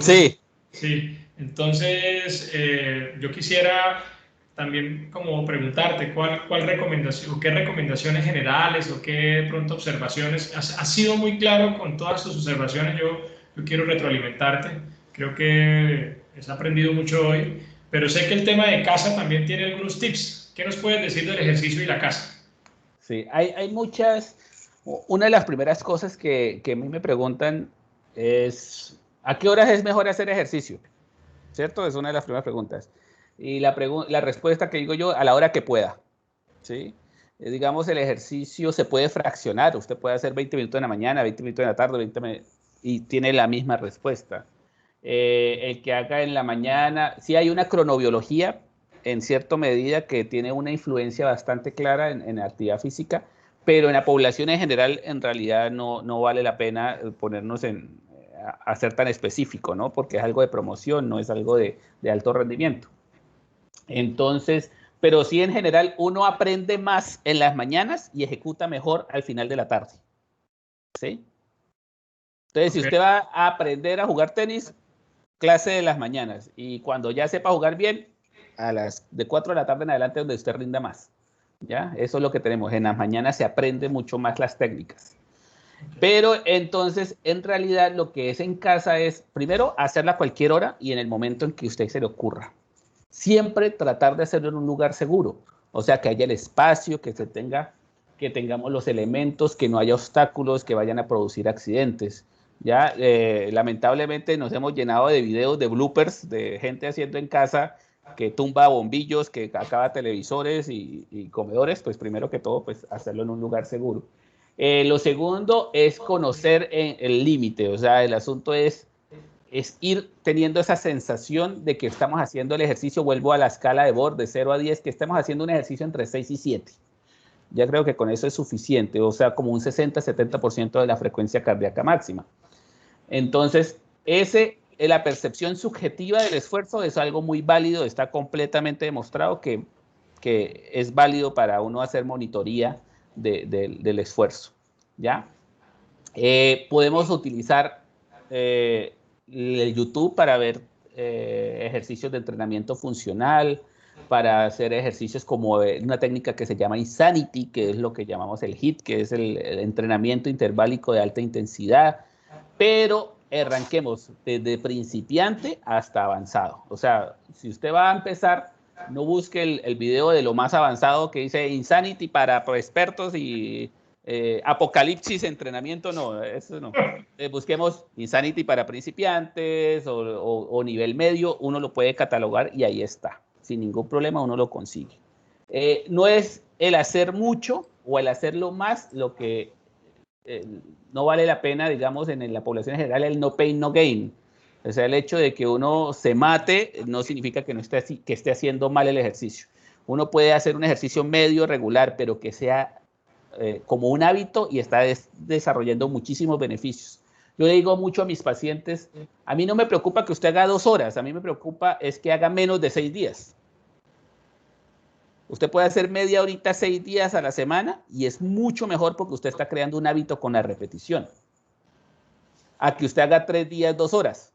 Sí. Sí, entonces yo quisiera también como preguntarte cuál recomendación, o qué recomendaciones generales o qué de pronto observaciones, has sido muy claro con todas tus observaciones, yo quiero retroalimentarte, creo que has aprendido mucho hoy, pero sé que el tema de casa también tiene algunos tips. ¿Qué nos puedes decir del ejercicio y la casa? Sí, hay muchas. Una de las primeras cosas que a mí me preguntan es, ¿a qué horas es mejor hacer ejercicio? ¿Cierto? Es una de las primeras preguntas. Y la respuesta que digo yo, a la hora que pueda. ¿Sí? Digamos, el ejercicio se puede fraccionar. Usted puede hacer 20 minutos en la mañana, 20 minutos en la tarde, y tiene la misma respuesta. El que haga en la mañana, sí hay una cronobiología en cierta medida que tiene una influencia bastante clara en la actividad física, pero en la población en general en realidad no vale la pena ponernos a ser tan específico, ¿no? Porque es algo de promoción, no es algo de alto rendimiento. Entonces, pero sí en general uno aprende más en las mañanas y ejecuta mejor al final de la tarde. ¿Sí? Entonces, si usted va a aprender a jugar tenis, clase de las mañanas, y cuando ya sepa jugar bien, de 4 de la tarde en adelante donde usted rinda más. ¿Ya? Eso es lo que tenemos. En las mañanas se aprende mucho más las técnicas. Pero entonces, en realidad, lo que es en casa es, primero, hacerla a cualquier hora y en el momento en que a usted se le ocurra. Siempre tratar de hacerlo en un lugar seguro. O sea, que haya el espacio, que tengamos los elementos, que no haya obstáculos que vayan a producir accidentes. Ya, lamentablemente nos hemos llenado de videos de bloopers de gente haciendo en casa que tumba bombillos, que acaba televisores y comedores. Pues primero que todo, pues hacerlo en un lugar seguro. Lo segundo es conocer el límite, o sea, el asunto es ir teniendo esa sensación de que estamos haciendo el ejercicio, vuelvo a la escala de Borg de 0 a 10, que estamos haciendo un ejercicio entre 6 y 7. Ya creo que con eso es suficiente, o sea, como un 60-70% de la frecuencia cardíaca máxima. Entonces, la percepción subjetiva del esfuerzo es algo muy válido, está completamente demostrado que es válido para uno hacer monitoría del esfuerzo, ¿ya? Podemos utilizar el YouTube para ver ejercicios de entrenamiento funcional, para hacer ejercicios como una técnica que se llama Insanity, que es lo que llamamos el HIIT, que es el entrenamiento interválico de alta intensidad, pero arranquemos desde principiante hasta avanzado. O sea, si usted va a empezar, no busque el video de lo más avanzado que dice Insanity para expertos y Apocalipsis entrenamiento, no, eso no. Busquemos Insanity para principiantes o nivel medio, uno lo puede catalogar y ahí está. Sin ningún problema uno lo consigue. No es el hacer mucho o el hacerlo más lo que no vale la pena, digamos, en la población en general, el no pain, no gain. O sea, el hecho de que uno se mate no significa que esté haciendo mal el ejercicio. Uno puede hacer un ejercicio medio, regular, pero que sea como un hábito y está desarrollando muchísimos beneficios. Yo le digo mucho a mis pacientes, a mí no me preocupa que usted haga 2 horas, a mí me preocupa es que haga menos de 6 días. Usted puede hacer media horita 6 días a la semana y es mucho mejor porque usted está creando un hábito con la repetición. A que usted haga 3 días, 2 horas.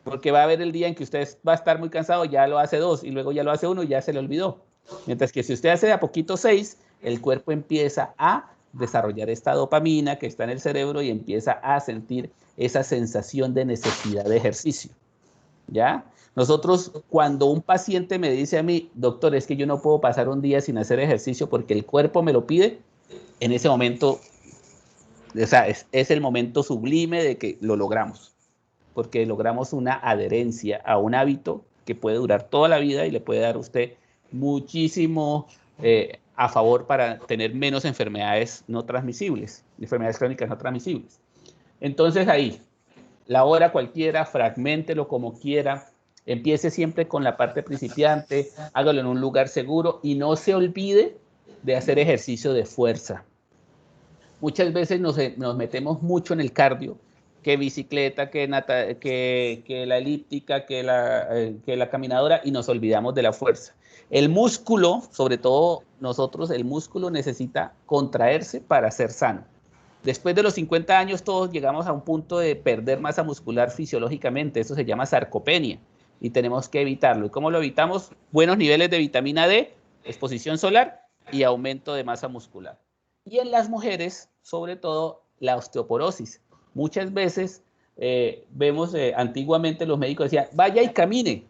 Porque va a haber el día en que usted va a estar muy cansado, ya lo hace 2 y luego ya lo hace 1 y ya se le olvidó. Mientras que si usted hace de a poquito 6, el cuerpo empieza a desarrollar esta dopamina que está en el cerebro y empieza a sentir esa sensación de necesidad de ejercicio. ¿Ya? Nosotros, cuando un paciente me dice a mí, doctor, es que yo no puedo pasar un día sin hacer ejercicio porque el cuerpo me lo pide, en ese momento, o sea, es el momento sublime de que lo logramos, porque logramos una adherencia a un hábito que puede durar toda la vida y le puede dar a usted muchísimo a favor para tener menos enfermedades no transmisibles, enfermedades crónicas no transmisibles. Entonces ahí, la hora cualquiera, fragméntelo como quiera, empiece siempre con la parte principiante, hágalo en un lugar seguro y no se olvide de hacer ejercicio de fuerza. Muchas veces nos metemos mucho en el cardio, que bicicleta, que la elíptica, que la caminadora y nos olvidamos de la fuerza. El músculo, sobre todo nosotros, el músculo necesita contraerse para ser sano. Después de los 50 años todos llegamos a un punto de perder masa muscular fisiológicamente, eso se llama sarcopenia y tenemos que evitarlo. ¿Y cómo lo evitamos? Buenos niveles de vitamina D, exposición solar y aumento de masa muscular. Y en las mujeres, sobre todo, la osteoporosis. Muchas veces vemos, antiguamente los médicos decían, vaya y camine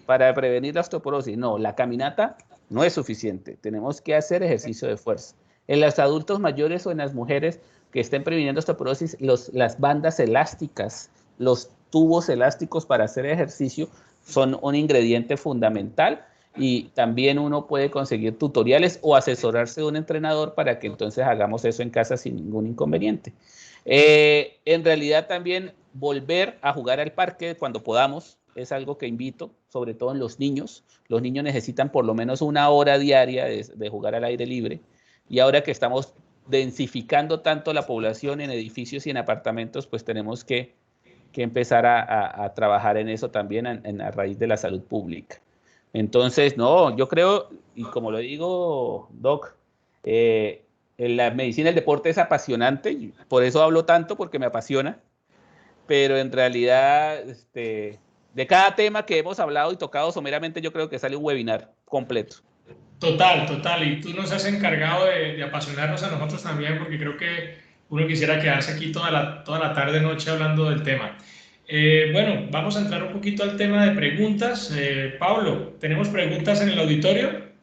para prevenir la osteoporosis. No, la caminata no es suficiente, tenemos que hacer ejercicio de fuerza. En los adultos mayores o en las mujeres que estén previniendo osteoporosis, las bandas elásticas, los tubos elásticos para hacer ejercicio son un ingrediente fundamental y también uno puede conseguir tutoriales o asesorarse de un entrenador para que entonces hagamos eso en casa sin ningún inconveniente. En realidad también volver a jugar al parque cuando podamos es algo que invito, sobre todo en los niños. Los niños necesitan por lo menos 1 hora diaria de jugar al aire libre y ahora que estamos densificando tanto la población en edificios y en apartamentos, pues tenemos que empezar a trabajar en eso también a raíz de la salud pública. Entonces, no, yo creo, y como lo digo, Doc, la medicina del deporte es apasionante, por eso hablo tanto, porque me apasiona, pero en realidad, de cada tema que hemos hablado y tocado someramente, yo creo que sale un webinar completo. Total, total. Y tú nos has encargado de apasionarnos a nosotros también, porque creo que uno quisiera quedarse aquí toda la tarde, noche hablando del tema. Bueno, vamos a entrar un poquito al tema de preguntas. Pablo, ¿tenemos preguntas en el auditorio?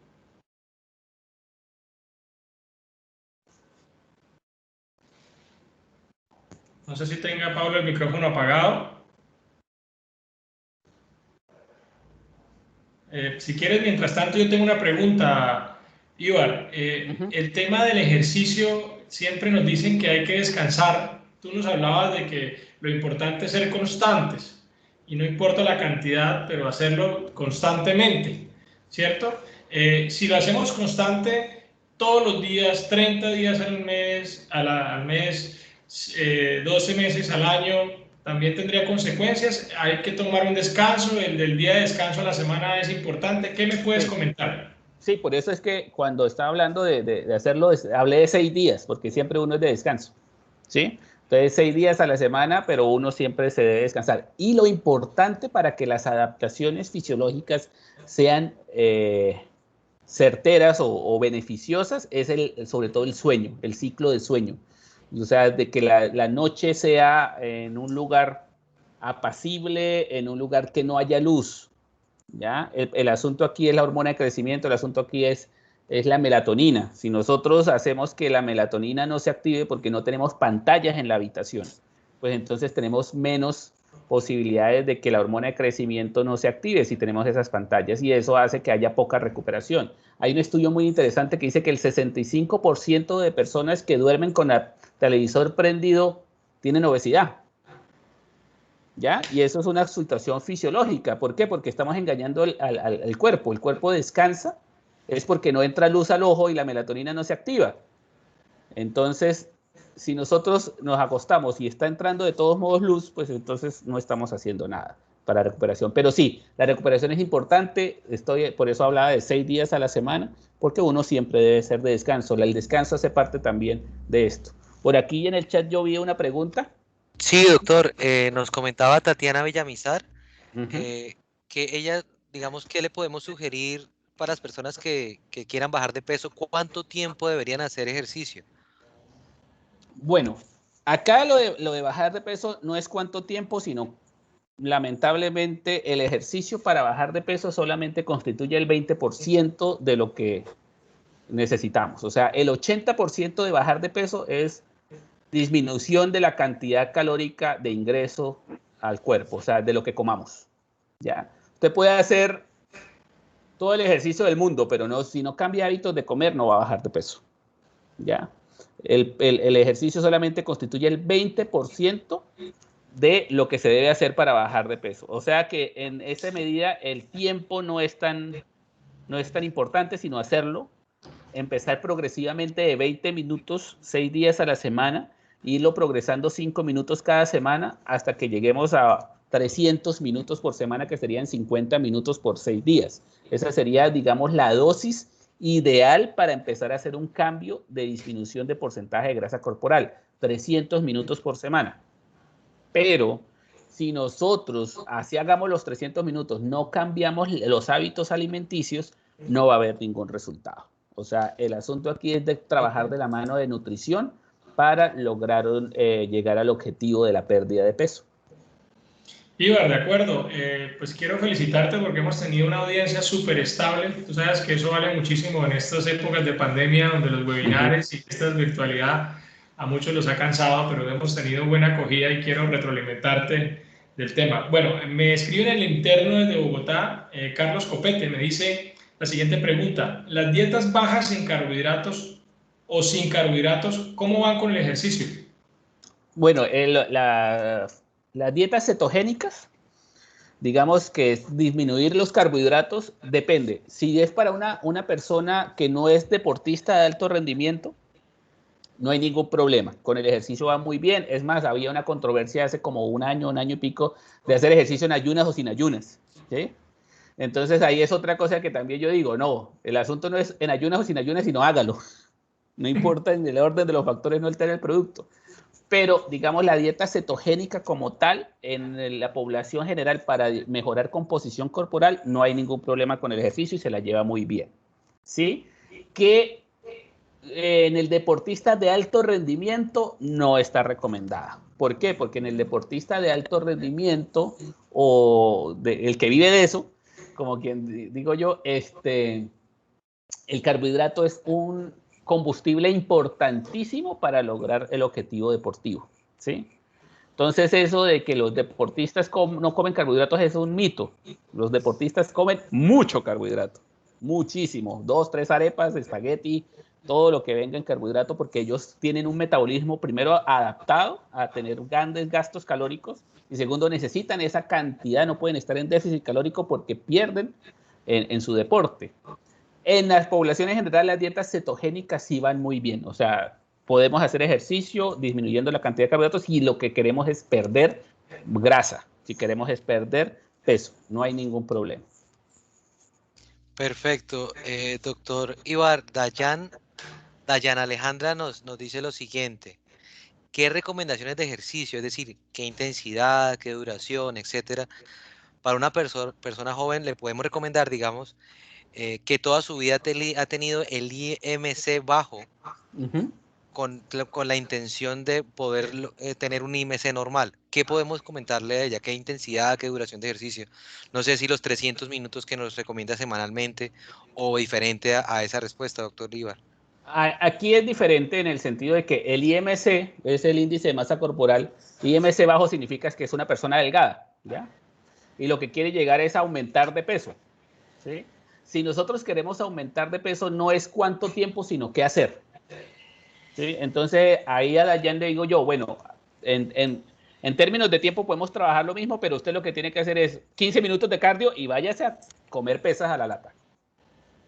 No sé si tenga Pablo el micrófono apagado. Si quieres, mientras tanto, yo tengo una pregunta, Ibar. El tema del ejercicio, siempre nos dicen que hay que descansar. Tú nos hablabas de que lo importante es ser constantes y no importa la cantidad, pero hacerlo constantemente, ¿cierto? Si lo hacemos constante todos los días, 30 días al mes, al mes, 12 meses al año, también tendría consecuencias. Hay que tomar un descanso, el del día de descanso a la semana es importante. ¿Qué me puedes comentar? Sí, por eso es que cuando estaba hablando de hacerlo, hablé de 6 días, porque siempre uno es de descanso, ¿sí? Entonces, 6 días a la semana, pero uno siempre se debe descansar. Y lo importante para que las adaptaciones fisiológicas sean certeras o beneficiosas es sobre todo el sueño, el ciclo de sueño. O sea, de que la noche sea en un lugar apacible, en un lugar que no haya luz, ¿ya? El asunto aquí es la hormona de crecimiento, el asunto aquí es la melatonina. Si nosotros hacemos que la melatonina no se active porque no tenemos pantallas en la habitación, pues entonces tenemos menos posibilidades de que la hormona de crecimiento no se active si tenemos esas pantallas, y eso hace que haya poca recuperación. Hay un estudio muy interesante que dice que el 65% de personas que duermen con el televisor prendido tienen obesidad. ¿Ya? Y eso es una situación fisiológica. ¿Por qué? Porque estamos engañando al cuerpo. El cuerpo descansa, es porque no entra luz al ojo y la melatonina no se activa. Entonces, si nosotros nos acostamos y está entrando de todos modos luz, pues entonces no estamos haciendo nada para recuperación. Pero sí, la recuperación es importante. Por eso hablaba de 6 días a la semana, porque uno siempre debe ser de descanso. El descanso hace parte también de esto. Por aquí en el chat yo vi una pregunta. Sí, doctor, nos comentaba Tatiana Villamizar Uh-huh. que ella, digamos, ¿qué le podemos sugerir para las personas que quieran bajar de peso? ¿Cuánto tiempo deberían hacer ejercicio? Bueno, acá lo de bajar de peso no es cuánto tiempo, sino lamentablemente el ejercicio para bajar de peso solamente constituye el 20% de lo que necesitamos. O sea, el 80% de bajar de peso es disminución de la cantidad calórica de ingreso al cuerpo, o sea, de lo que comamos. ¿Ya? Usted puede hacer todo el ejercicio del mundo, pero no, si no cambia hábitos de comer, no va a bajar de peso. ¿Ya? El ejercicio solamente constituye el 20% de lo que se debe hacer para bajar de peso. O sea que en esa medida el tiempo no es tan importante, sino hacerlo, empezar progresivamente de 20 minutos, 6 días a la semana, irlo progresando 5 minutos cada semana hasta que lleguemos a 300 minutos por semana, que serían 50 minutos por 6 días. Esa sería, digamos, la dosis ideal para empezar a hacer un cambio de disminución de porcentaje de grasa corporal, 300 minutos por semana. Pero si nosotros, así hagamos los 300 minutos, no cambiamos los hábitos alimenticios, no va a haber ningún resultado. O sea, el asunto aquí es de trabajar de la mano de nutrición para lograr llegar al objetivo de la pérdida de peso. Ibar, de acuerdo. Pues quiero felicitarte porque hemos tenido una audiencia súper estable. Tú sabes que eso vale muchísimo en estas épocas de pandemia, donde los webinares y esta virtualidad a muchos los ha cansado, pero hemos tenido buena acogida y quiero retroalimentarte del tema. Bueno, me escribe en el interno desde Bogotá, Carlos Copete, me dice la siguiente pregunta. ¿Las dietas bajas en carbohidratos o sin carbohidratos, cómo van con el ejercicio? Bueno, las dietas cetogénicas, digamos que es disminuir los carbohidratos, depende. Si es para una persona que no es deportista de alto rendimiento, no hay ningún problema. Con el ejercicio va muy bien. Es más, había una controversia hace como un año y pico, de hacer ejercicio en ayunas o sin ayunas, ¿sí? Entonces ahí es otra cosa que también yo digo, no, el asunto no es en ayunas o sin ayunas, sino hágalo. No importa en el orden de los factores, no altera el producto. Pero, digamos, la dieta cetogénica como tal, en la población general, para mejorar composición corporal, no hay ningún problema con el ejercicio y se la lleva muy bien. ¿Sí? ¿Qué En el deportista de alto rendimiento no está recomendada. ¿Por qué? Porque en el deportista de alto rendimiento o el que vive de eso, como quien digo yo, el carbohidrato es un combustible importantísimo para lograr el objetivo deportivo, ¿sí? Entonces eso de que los deportistas no comen carbohidratos es un mito. Los deportistas comen mucho carbohidrato, muchísimo, 2, 3 arepas, espagueti, todo lo que venga en carbohidrato, porque ellos tienen un metabolismo primero adaptado a tener grandes gastos calóricos y segundo necesitan esa cantidad, no pueden estar en déficit calórico porque pierden en su deporte. En las poblaciones en general las dietas cetogénicas sí van muy bien, o sea, podemos hacer ejercicio disminuyendo la cantidad de carbohidratos y lo que queremos es perder grasa, si queremos es perder peso, no hay ningún problema. Perfecto. Doctor Ibar, Dayan Alejandra nos dice lo siguiente. ¿Qué recomendaciones de ejercicio, es decir, qué intensidad, qué duración, etcétera, para una persona joven le podemos recomendar, digamos, que toda su vida ha tenido el IMC bajo con la intención de poder tener un IMC normal? ¿Qué podemos comentarle de ella? ¿Qué intensidad, qué duración de ejercicio? No sé si los 300 minutos que nos recomienda semanalmente o diferente a esa respuesta, doctor Ibar. Aquí es diferente en el sentido de que el IMC es el índice de masa corporal. IMC bajo significa que es una persona delgada, ¿ya? Y lo que quiere llegar es aumentar de peso, ¿sí? Si nosotros queremos aumentar de peso, no es cuánto tiempo, sino qué hacer, ¿sí? Entonces, ahí a Dayan le digo yo, bueno, en términos de tiempo podemos trabajar lo mismo, pero usted lo que tiene que hacer es 15 minutos de cardio y váyase a comer pesas a la lata.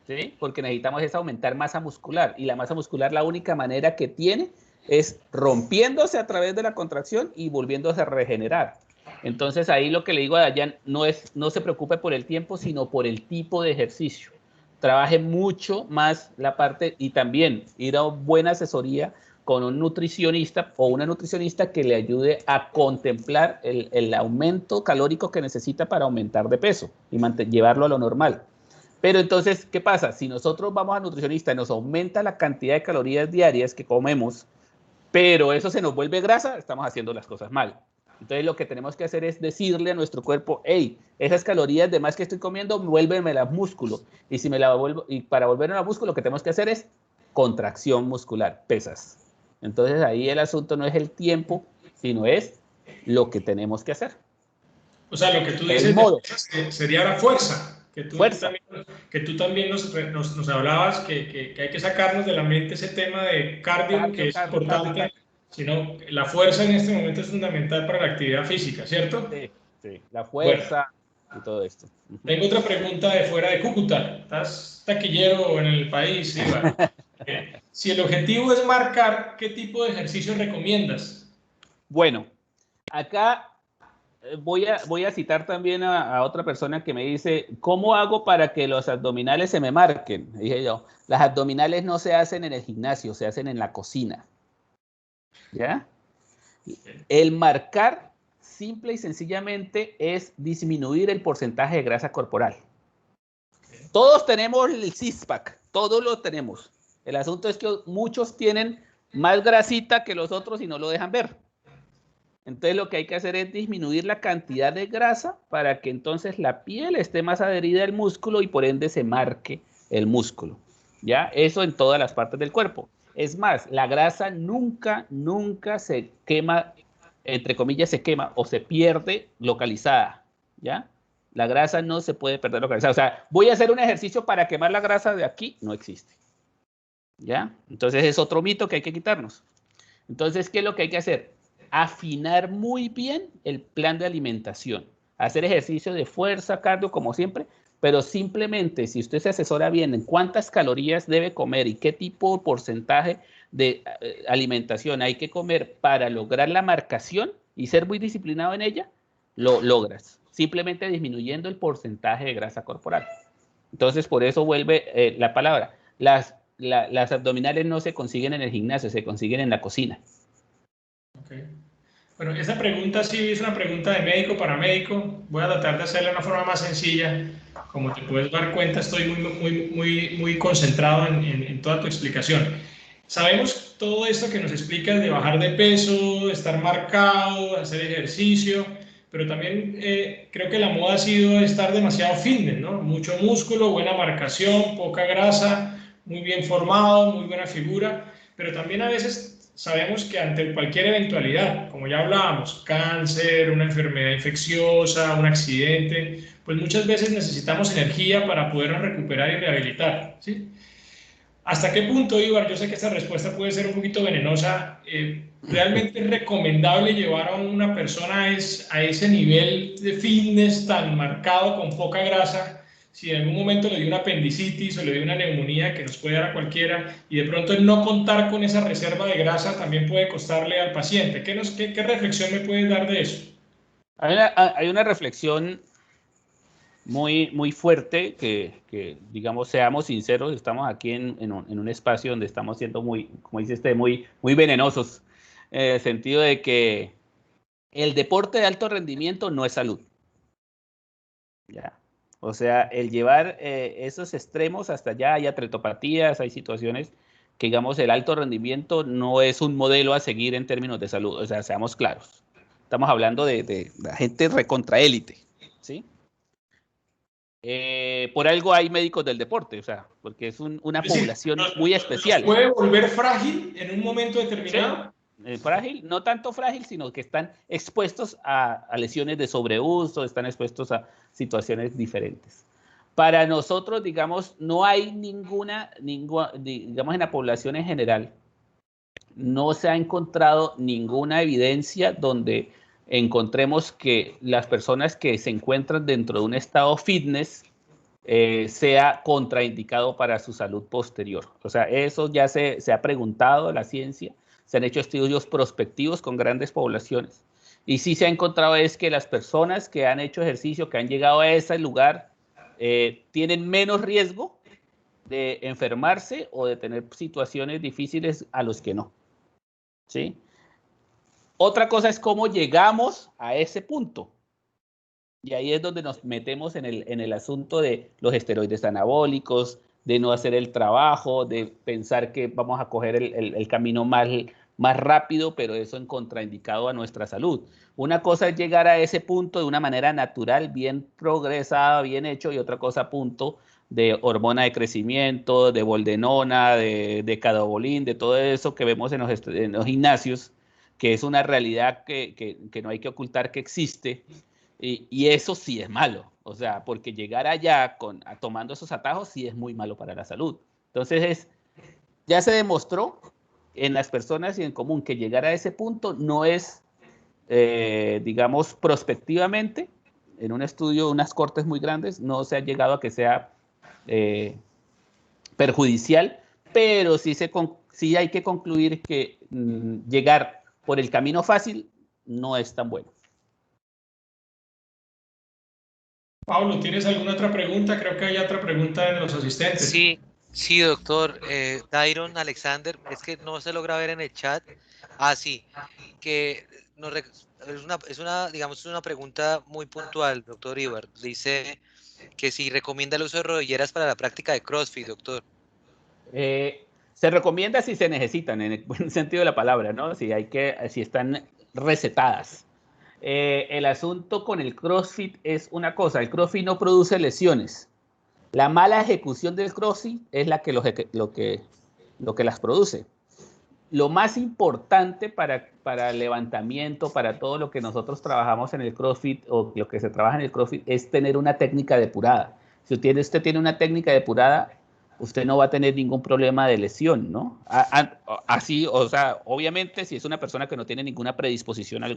¿Sí? Porque necesitamos es aumentar masa muscular y la masa muscular la única manera que tiene es rompiéndose a través de la contracción y volviéndose a regenerar. Entonces ahí lo que le digo a Dayan no se preocupe por el tiempo, sino por el tipo de ejercicio. Trabaje mucho más la parte y también ir a buena asesoría con un nutricionista o una nutricionista que le ayude a contemplar el aumento calórico que necesita para aumentar de peso y llevarlo a lo normal. Pero entonces, ¿qué pasa? Si nosotros vamos al nutricionista y nos aumenta la cantidad de calorías diarias que comemos, pero eso se nos vuelve grasa, estamos haciendo las cosas mal. Entonces lo que tenemos que hacer es decirle a nuestro cuerpo, hey, esas calorías de más que estoy comiendo, vuélvemelas músculo. Y si me la vuelvo, y para volverme a músculo, lo que tenemos que hacer es contracción muscular, pesas. Entonces ahí el asunto no es el tiempo, sino es lo que tenemos que hacer. O sea, lo que tú dices sería la fuerza. Que tú también nos hablabas que hay que sacarnos de la mente ese tema de cardio que es importante, sino la fuerza en este momento es fundamental para la actividad física, ¿cierto? Sí, la fuerza y todo esto. Tengo otra pregunta de fuera de Cúcuta. ¿Estás taquillero en el país, Iván? Si el objetivo es marcar, ¿qué tipo de ejercicio recomiendas? Bueno, acá voy a citar también a otra persona que me dice, ¿cómo hago para que los abdominales se me marquen? Y dije yo, las abdominales no se hacen en el gimnasio, se hacen en la cocina. ¿Ya? El marcar, simple y sencillamente, es disminuir el porcentaje de grasa corporal. Todos tenemos el six-pack, todos lo tenemos. El asunto es que muchos tienen más grasita que los otros y no lo dejan ver. Entonces lo que hay que hacer es disminuir la cantidad de grasa para que entonces la piel esté más adherida al músculo y por ende se marque el músculo. ¿Ya? Eso en todas las partes del cuerpo. Es más, la grasa nunca se quema, entre comillas, se quema o se pierde localizada. ¿Ya? La grasa no se puede perder localizada. O sea, voy a hacer un ejercicio para quemar la grasa de aquí, no existe. ¿Ya? Entonces es otro mito que hay que quitarnos. Entonces, ¿qué es lo que hay que hacer? Afinar muy bien el plan de alimentación, hacer ejercicio de fuerza, cardio, como siempre, pero simplemente si usted se asesora bien en cuántas calorías debe comer y qué tipo de porcentaje de alimentación hay que comer para lograr la marcación y ser muy disciplinado en ella, lo logras, simplemente disminuyendo el porcentaje de grasa corporal. Entonces, por eso vuelve la palabra, las abdominales no se consiguen en el gimnasio, se consiguen en la cocina. Okay. Bueno, esta pregunta sí es una pregunta de médico para médico. Voy a tratar de hacerla de una forma más sencilla. Como te puedes dar cuenta, estoy muy concentrado en toda tu explicación. sabemos todo esto que nos explicas de bajar de peso, de estar marcado, de hacer ejercicio, pero también creo que la moda ha sido estar demasiado fitness, ¿no? Mucho músculo, buena marcación, poca grasa, muy bien formado, muy buena figura, pero también a veces sabemos que ante cualquier eventualidad, como ya hablábamos, cáncer, una enfermedad infecciosa, un accidente, pues muchas veces necesitamos energía para podernos recuperar y rehabilitar, ¿sí? ¿Hasta qué punto, Ibar? Yo sé que esta respuesta puede ser un poquito venenosa. ¿Realmente es recomendable llevar a una persona a ese nivel de fitness tan marcado, con poca grasa, si en algún momento le dio una apendicitis o le dio una neumonía que nos puede dar a cualquiera, y de pronto el no contar con esa reserva de grasa también puede costarle al paciente? ¿Qué reflexión me puedes dar de eso? Hay una reflexión muy fuerte digamos, seamos sinceros, estamos aquí en un espacio donde estamos siendo muy, como dice usted, muy venenosos, en el sentido de que el deporte de alto rendimiento no es salud. ¿Ya? O sea, el llevar esos extremos hasta allá, hay atletopatías, hay situaciones que, digamos, el alto rendimiento no es un modelo a seguir en términos de salud. O sea, seamos claros. Estamos hablando de la gente recontraélite, ¿sí? Por algo hay médicos del deporte, o sea, porque es una Es decir, población muy ¿nos especial. puede volver frágil en un momento determinado? Sí, frágil, no tanto frágil, sino que están expuestos a lesiones de sobreuso, están expuestos a situaciones diferentes. Para nosotros, digamos, no hay ninguna, digamos, en la población en general, no se ha encontrado ninguna evidencia donde encontremos que las personas que se encuentran dentro de un estado fitness sea contraindicado para su salud posterior. O sea, eso ya se ha preguntado a la ciencia, se han hecho estudios prospectivos con grandes poblaciones y sí se ha encontrado es que las personas que han hecho ejercicio, que han llegado a ese lugar, tienen menos riesgo de enfermarse o de tener situaciones difíciles a los que no. ¿Sí? Otra cosa es cómo llegamos a ese punto. Y ahí es donde nos metemos en el asunto de los esteroides anabólicos, de no hacer el trabajo, de pensar que vamos a coger el camino más rápido, pero eso en contraindicado a nuestra salud. Una cosa es llegar a ese punto de una manera natural, bien progresada, bien hecho, y otra cosa a punto de hormona de crecimiento, de boldenona, de cadabolín, de todo eso que vemos en los gimnasios, que es una realidad que no hay que ocultar que existe. Y eso sí es malo, o sea, porque llegar allá tomando esos atajos sí es muy malo para la salud. Entonces, ya se demostró en las personas y en común que llegar a ese punto no es, digamos, prospectivamente, en un estudio, unas cortes muy grandes, no se ha llegado a que sea perjudicial, pero sí hay que concluir que llegar por el camino fácil no es tan bueno. Pablo, ¿tienes alguna otra pregunta? Creo que hay otra pregunta de los asistentes. Sí, doctor. Dairon Alexander, es que no se logra ver en el chat. Ah, sí, que digamos, es una pregunta muy puntual, doctor Ibar. Dice que si recomienda el uso de rodilleras para la práctica de CrossFit, doctor. Se recomienda si se necesitan, en el buen sentido de la palabra, ¿no? Si están recetadas. El asunto con el CrossFit es una cosa, el CrossFit no produce lesiones. La mala ejecución del CrossFit es lo que las produce. Lo más importante para el levantamiento, para todo lo que nosotros trabajamos en el CrossFit o lo que se trabaja en el CrossFit es tener una técnica depurada. Si usted tiene una técnica depurada, usted no va a tener ningún problema de lesión, ¿no? Así, o sea, obviamente si es una persona que no tiene ninguna predisposición a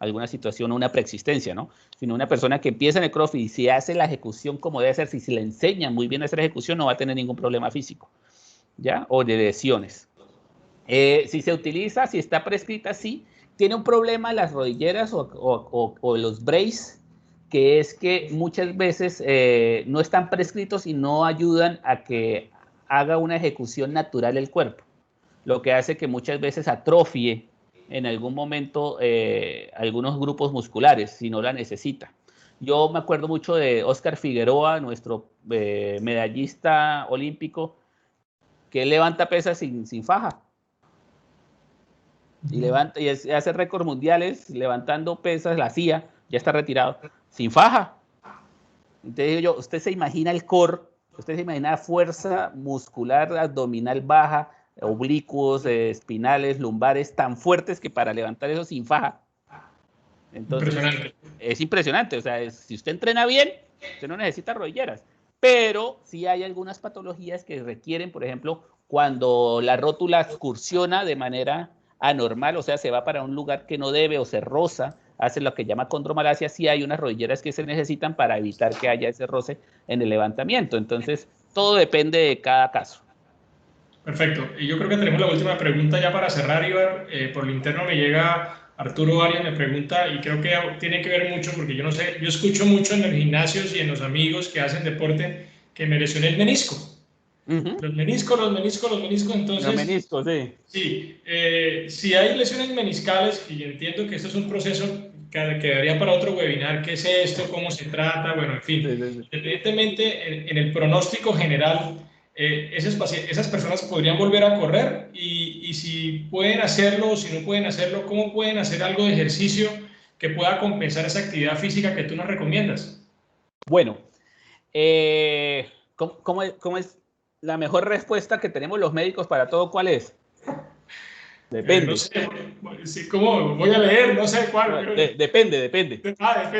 alguna situación o una preexistencia, ¿no? Sino una persona que empieza en el CrossFit y si hace la ejecución como debe ser, si se le enseña muy bien a hacer ejecución, no va a tener ningún problema físico, ¿ya? O de lesiones. Si se utiliza, si está prescrita, sí, tiene un problema las rodilleras o los braces, que es que muchas veces no están prescritos y no ayudan a que haga una ejecución natural el cuerpo, lo que hace que muchas veces atrofie en algún momento algunos grupos musculares si no la necesita. Yo me acuerdo mucho de Oscar Figueroa, nuestro medallista olímpico, que levanta pesas sin faja. y levanta y hace récords mundiales levantando pesas, la CIA, ya está retirado, sin faja. Entonces digo yo, usted se imagina el core, usted se imagina la fuerza muscular abdominal baja, oblicuos, espinales, lumbares tan fuertes que para levantar eso sin faja. Entonces, Impresionante. es impresionante. O sea, si usted entrena bien, usted no necesita rodilleras. Pero sí hay algunas patologías que requieren, por ejemplo, cuando la rótula excursiona de manera anormal, o sea, se va para un lugar que no debe o se roza, hace lo que llama condromalacia, sí hay unas rodilleras que se necesitan para evitar que haya ese roce en el levantamiento. Entonces, todo depende de cada caso. Perfecto. Y yo creo que tenemos la última pregunta ya para cerrar, Ibar. Por el interno me llega Arturo Arias, me pregunta, y creo que tiene que ver mucho, porque yo no sé, yo escucho mucho en los gimnasios y en los amigos que hacen deporte que me lesioné el menisco. Los meniscos, entonces... Los meniscos, sí. Sí, si hay lesiones meniscales, y entiendo que esto es un proceso que quedaría para otro webinar, ¿qué es esto? ¿Cómo se trata? Bueno, en fin, Sí. evidentemente en el pronóstico general, esas personas podrían volver a correr y si pueden hacerlo o si no pueden hacerlo, ¿cómo pueden hacer algo de ejercicio que pueda compensar esa actividad física que tú nos recomiendas? Bueno, ¿cómo es la mejor respuesta que tenemos los médicos para todo? ¿Cuál es? Depende. No sé, sí, ¿cómo voy a leer? No sé cuál. No, Pero... depende. Ah,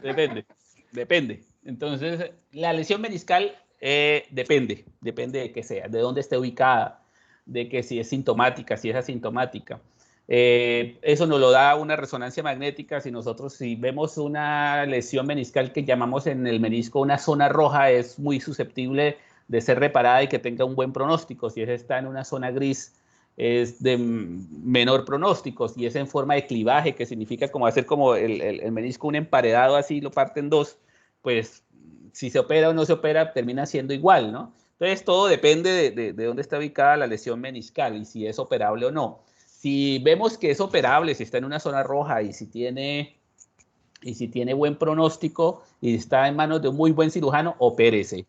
depende. Depende. Entonces, la lesión meniscal depende de qué sea, de dónde esté ubicada, de que si es sintomática, si es asintomática. Eso nos lo da una resonancia magnética. Si vemos una lesión meniscal que llamamos en el menisco una zona roja, es muy susceptible de ser reparada y que tenga un buen pronóstico. Si está en una zona gris, es de menor pronóstico. Si es en forma de clivaje, que significa como hacer como el menisco un emparedado, así lo parte en dos, pues si se opera o no se opera, termina siendo igual, ¿no? Entonces todo depende de dónde está ubicada la lesión meniscal y si es operable o no. Si vemos que es operable, si está en una zona roja y si tiene buen pronóstico y está en manos de un muy buen cirujano, opérese,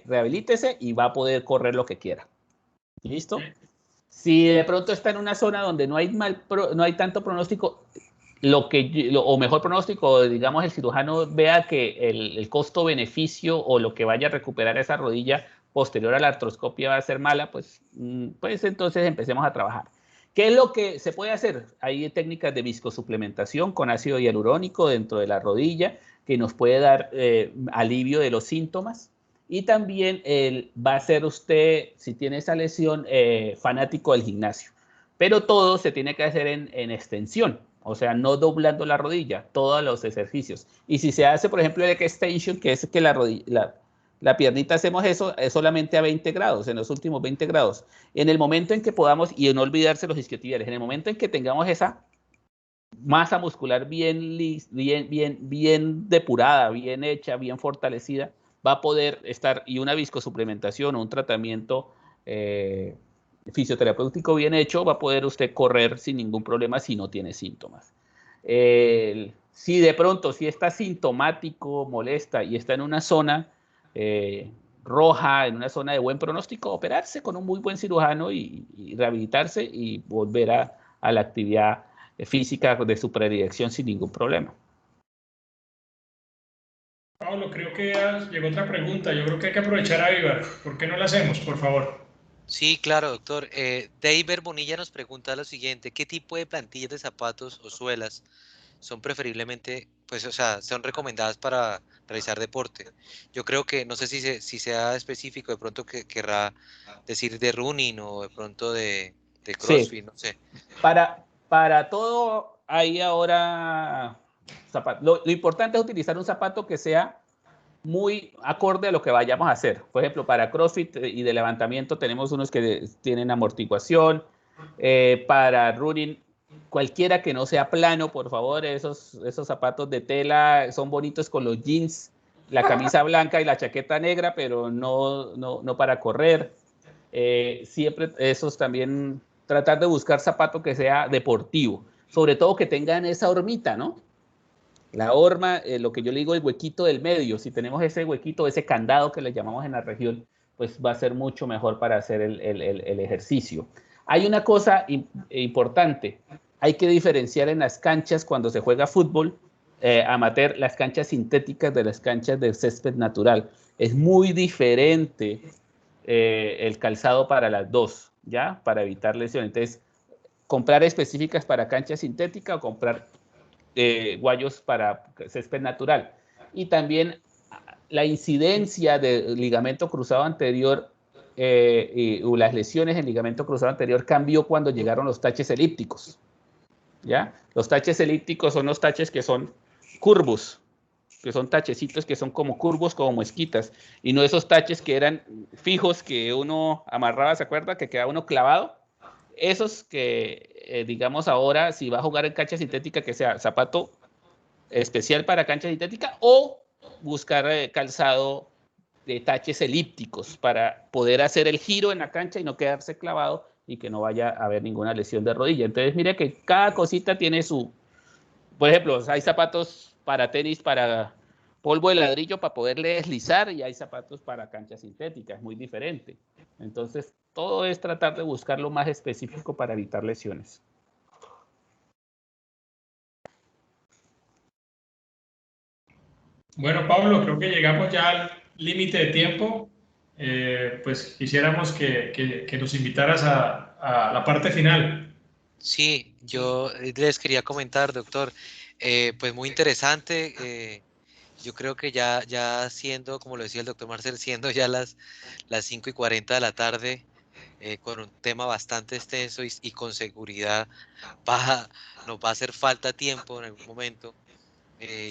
rehabilítese y va a poder correr lo que quiera. ¿Listo? Si de pronto está en una zona donde no hay tanto pronóstico, o mejor pronóstico, digamos, el cirujano vea que el costo-beneficio o lo que vaya a recuperar esa rodilla posterior a la artroscopia va a ser mala, pues entonces empecemos a trabajar. ¿Qué es lo que se puede hacer? Hay técnicas de viscosuplementación con ácido hialurónico dentro de la rodilla que nos puede dar alivio de los síntomas. Y también va a ser usted, si tiene esa lesión, fanático del gimnasio. Pero todo se tiene que hacer en extensión, o sea, no doblando la rodilla, todos los ejercicios. Y si se hace, por ejemplo, el extension, que es que la piernita hacemos eso, es solamente a 20 grados, en los últimos 20 grados. En el momento en que podamos, y no olvidarse los isquiotibiales, en el momento en que tengamos esa masa muscular bien depurada, bien hecha, bien fortalecida, va a poder estar, y una viscosuplementación o un tratamiento fisioterapéutico bien hecho, va a poder usted correr sin ningún problema si no tiene síntomas. Si de pronto, si está sintomático, molesta y está en una zona roja, en una zona de buen pronóstico, operarse con un muy buen cirujano y rehabilitarse y volver a la actividad física de su predilección sin ningún problema. Pablo, creo que llegó otra pregunta. Yo creo que hay que aprovechar a Ibar. ¿Por qué no la hacemos, por favor? Sí, claro, doctor. David Bonilla nos pregunta lo siguiente: ¿qué tipo de plantillas de zapatos o suelas son preferiblemente, pues, o sea, son recomendadas para realizar deporte? Yo creo que, no sé si sea específico, de pronto que querrá decir de running o de pronto de CrossFit, Sí. no sé. Para todo hay ahora zapatos. Lo importante es utilizar un zapato que sea muy acorde a lo que vayamos a hacer. Por ejemplo, para CrossFit y de levantamiento tenemos unos que tienen amortiguación. Para running, cualquiera que no sea plano, por favor, esos zapatos de tela son bonitos con los jeans, la camisa blanca y la chaqueta negra, pero no para correr. Siempre esos también, tratar de buscar zapato que sea deportivo, sobre todo que tengan esa hormita, ¿no? La horma, lo que yo le digo, el huequito del medio. Si tenemos ese huequito, ese candado que le llamamos en la región, pues va a ser mucho mejor para hacer el ejercicio. Hay una cosa importante, hay que diferenciar en las canchas cuando se juega fútbol amateur, las canchas sintéticas de las canchas de césped natural. Es muy diferente el calzado para las dos, ¿ya? Para evitar lesiones. Entonces, comprar específicas para cancha sintética o comprar guayos para césped natural. Y también la incidencia de ligamento cruzado anterior o las lesiones en ligamento cruzado anterior cambió cuando llegaron los taches elípticos. ¿Ya? Los taches elípticos son los taches que son curvos, que son tachecitos que son como curvos, como mosquitas, y no esos taches que eran fijos que uno amarraba, ¿se acuerda? Que quedaba uno clavado. Esos que, digamos ahora, si va a jugar en cancha sintética, que sea zapato especial para cancha sintética o buscar calzado de taches elípticos para poder hacer el giro en la cancha y no quedarse clavado y que no vaya a haber ninguna lesión de rodilla. Entonces, mire que cada cosita tiene su... Por ejemplo, hay zapatos para tenis, para polvo de ladrillo para poderle deslizar y hay zapatos para cancha sintética, es muy diferente. Entonces, todo es tratar de buscar lo más específico para evitar lesiones. Bueno, Pablo, creo que llegamos ya al límite de tiempo. Pues quisiéramos que nos invitaras a la parte final. Sí, yo les quería comentar, doctor, pues muy interesante. Yo creo que ya siendo, como lo decía el doctor Marcel, siendo ya las 5:40 de la tarde, con un tema bastante extenso y con seguridad nos va a hacer falta tiempo en algún momento.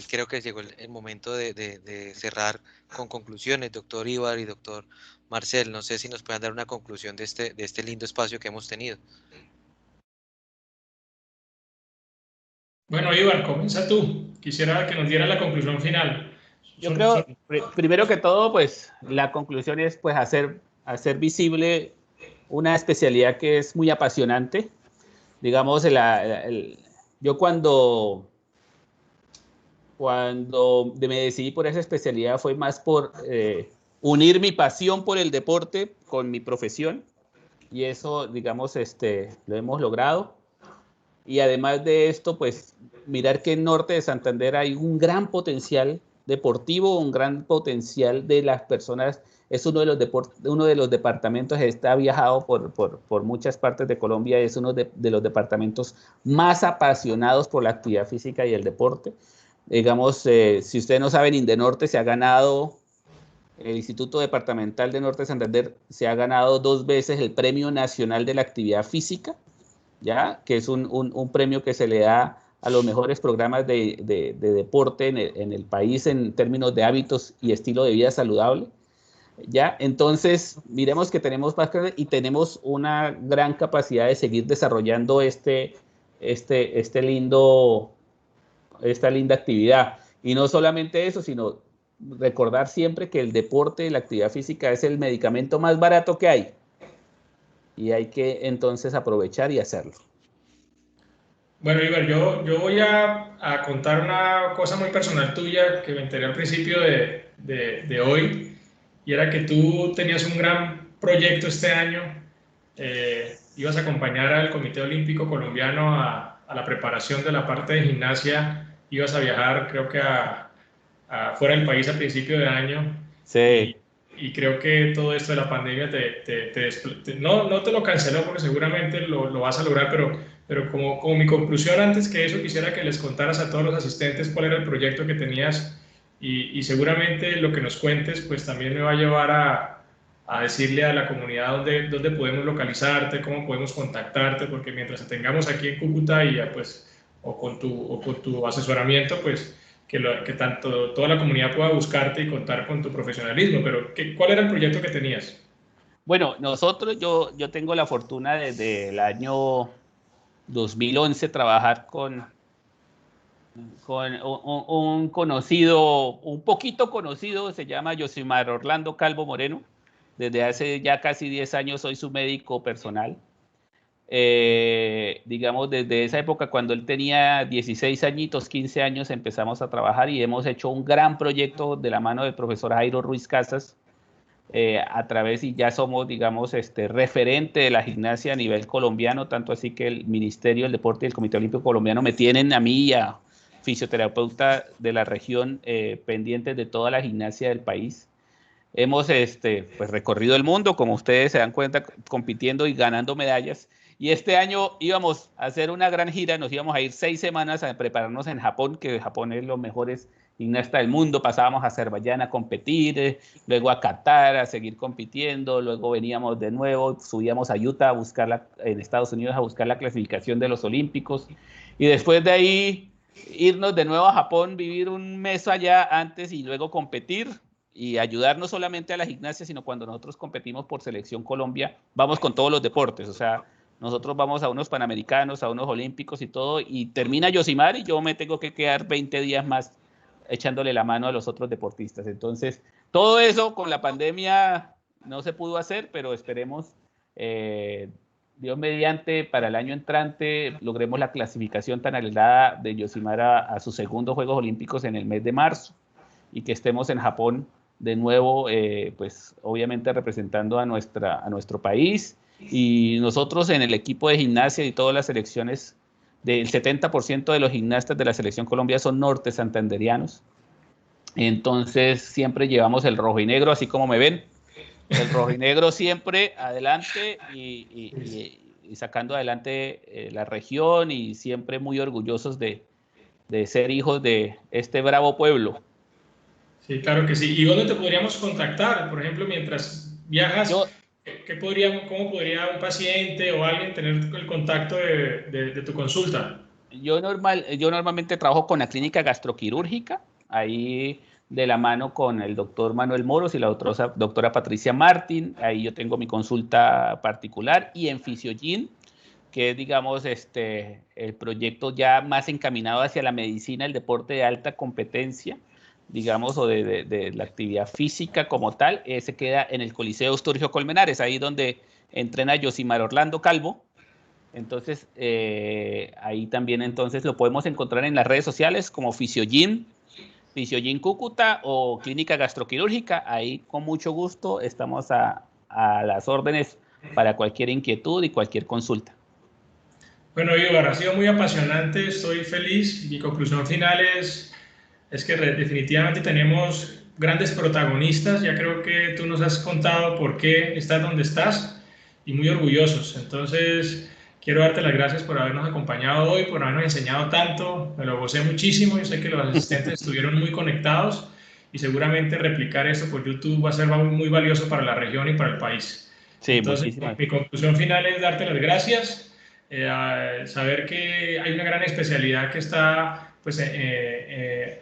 Creo que llegó el momento de cerrar con conclusiones, doctor Ibar y doctor Marcel. No sé si nos puedan dar una conclusión de este lindo espacio que hemos tenido. Bueno, Ibar, comienza tú. Quisiera que nos diera la conclusión final. Yo creo, primero que todo, pues la conclusión es pues hacer visible una especialidad que es muy apasionante. Digamos, yo cuando me decidí por esa especialidad fue más por unir mi pasión por el deporte con mi profesión y eso, digamos, lo hemos logrado. Y además de esto, pues mirar que en Norte de Santander hay un gran potencial deportivo, un gran potencial de las personas. Es uno de los departamentos, está viajado por muchas partes de Colombia, es uno de los departamentos más apasionados por la actividad física y el deporte. Digamos, si ustedes no saben, Indenorte se ha ganado, el Instituto Departamental de Norte de Santander se ha ganado 2 veces el Premio Nacional de la Actividad Física, ¿ya? Que es un premio que se le da a los mejores programas de deporte en el país en términos de hábitos y estilo de vida saludable, ¿ya? Entonces, miremos que tenemos más y tenemos una gran capacidad de seguir desarrollando esta linda actividad. Y no solamente eso, sino recordar siempre que el deporte, la actividad física es el medicamento más barato que hay. Y hay que entonces aprovechar y hacerlo. Bueno, Ibar, yo voy a contar una cosa muy personal tuya que me enteré al principio de hoy, y era que tú tenías un gran proyecto este año. Ibas a acompañar al Comité Olímpico Colombiano a la preparación de la parte de gimnasia. Ibas a viajar, creo que a fuera del país a principio de año. Sí. Y creo que todo esto de la pandemia no te lo canceló, porque seguramente lo vas a lograr, pero como mi conclusión antes que eso, quisiera que les contaras a todos los asistentes cuál era el proyecto que tenías, y seguramente lo que nos cuentes pues también me va a llevar a decirle a la comunidad dónde podemos localizarte, cómo podemos contactarte, porque mientras te tengamos aquí en Cúcuta y ya pues, o con tu asesoramiento, pues que tanto toda la comunidad pueda buscarte y contar con tu profesionalismo. Pero ¿cuál era el proyecto que tenías? Bueno, yo tengo la fortuna desde el año 2011 trabajar con un conocido, un poquito conocido, se llama Yosimar Orlando Calvo Moreno. Desde hace ya casi 10 años soy su médico personal. Digamos, desde esa época, cuando él tenía 16 añitos, 15 años, empezamos a trabajar y hemos hecho un gran proyecto de la mano del profesor Jairo Ruiz Casas a través y ya somos, digamos, referente de la gimnasia a nivel colombiano, tanto así que el Ministerio del Deporte y el Comité Olímpico Colombiano me tienen a mí y a fisioterapeuta de la región pendientes de toda la gimnasia del país. Hemos pues, recorrido el mundo, como ustedes se dan cuenta, compitiendo y ganando medallas. Y este año íbamos a hacer una gran gira, nos íbamos a ir 6 semanas a prepararnos en Japón, que Japón es los mejores gimnastas del mundo. Pasábamos a Azerbaiyán a competir, luego a Qatar a seguir compitiendo, luego veníamos de nuevo, subíamos a Utah a buscar en Estados Unidos a buscar la clasificación de los Olímpicos. Y después de ahí irnos de nuevo a Japón, vivir un mes allá antes y luego competir y ayudar no solamente a la gimnasia, sino cuando nosotros competimos por Selección Colombia, vamos con todos los deportes, o sea, nosotros vamos a unos panamericanos, a unos olímpicos y todo, y termina Yosimar y yo me tengo que quedar 20 días más echándole la mano a los otros deportistas. Entonces, todo eso con la pandemia no se pudo hacer, pero esperemos, Dios mediante, para el año entrante logremos la clasificación tan anhelada de Yosimar a sus segundos Juegos Olímpicos en el mes de marzo y que estemos en Japón de nuevo, pues obviamente representando a nuestro país, y nosotros en el equipo de gimnasia y todas las selecciones, del 70% de los gimnastas de la Selección Colombia son norte santanderianos, entonces siempre llevamos el rojo y negro, así como me ven, el rojo y negro siempre adelante y sacando adelante la región, y siempre muy orgullosos de ser hijos de este bravo pueblo. Sí, claro que sí. ¿Y dónde te podríamos contactar? Por ejemplo, mientras viajas, ¿cómo podría un paciente o alguien tener el contacto de tu consulta? Yo normalmente trabajo con la clínica gastroquirúrgica, ahí de la mano con el doctor Manuel Moros y la doctora Patricia Martín. Ahí yo tengo mi consulta particular, y en Fisiogin, que es, digamos, el proyecto ya más encaminado hacia la medicina, el deporte de alta competencia, digamos, o de la actividad física como tal, se queda en el Coliseo Eustorgio Colmenares, ahí donde entrena Yosimar Orlando Calvo. Entonces, ahí también entonces lo podemos encontrar en las redes sociales como Fisiogin Cúcuta o Clínica Gastroquirúrgica. Ahí con mucho gusto estamos a las órdenes para cualquier inquietud y cualquier consulta. Bueno, Ibar, ha sido muy apasionante, estoy feliz. Mi conclusión final es que definitivamente tenemos grandes protagonistas. Ya creo que tú nos has contado por qué estás donde estás y muy orgullosos. Entonces, quiero darte las gracias por habernos acompañado hoy, por habernos enseñado tanto. Me lo gocé muchísimo. Yo sé que los asistentes estuvieron muy conectados y seguramente replicar esto por YouTube va a ser muy valioso para la región y para el país. Sí, Entonces, mi conclusión final es darte las gracias. Saber que hay una gran especialidad que está pues,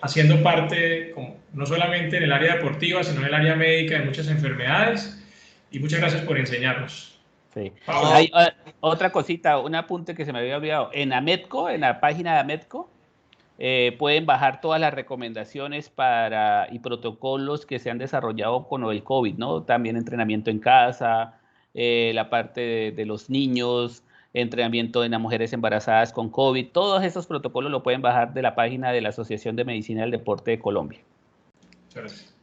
haciendo parte, no solamente en el área deportiva, sino en el área médica de muchas enfermedades, y muchas gracias por enseñarnos. Sí. Hay otra cosita, un apunte que se me había olvidado. En Ametco, en la página de Ametco, pueden bajar todas las recomendaciones y protocolos que se han desarrollado con el COVID, ¿no? También entrenamiento en casa, la parte de los niños, entrenamiento en las mujeres embarazadas con COVID. Todos esos protocolos lo pueden bajar de la página de la Asociación de Medicina del Deporte de Colombia. Gracias.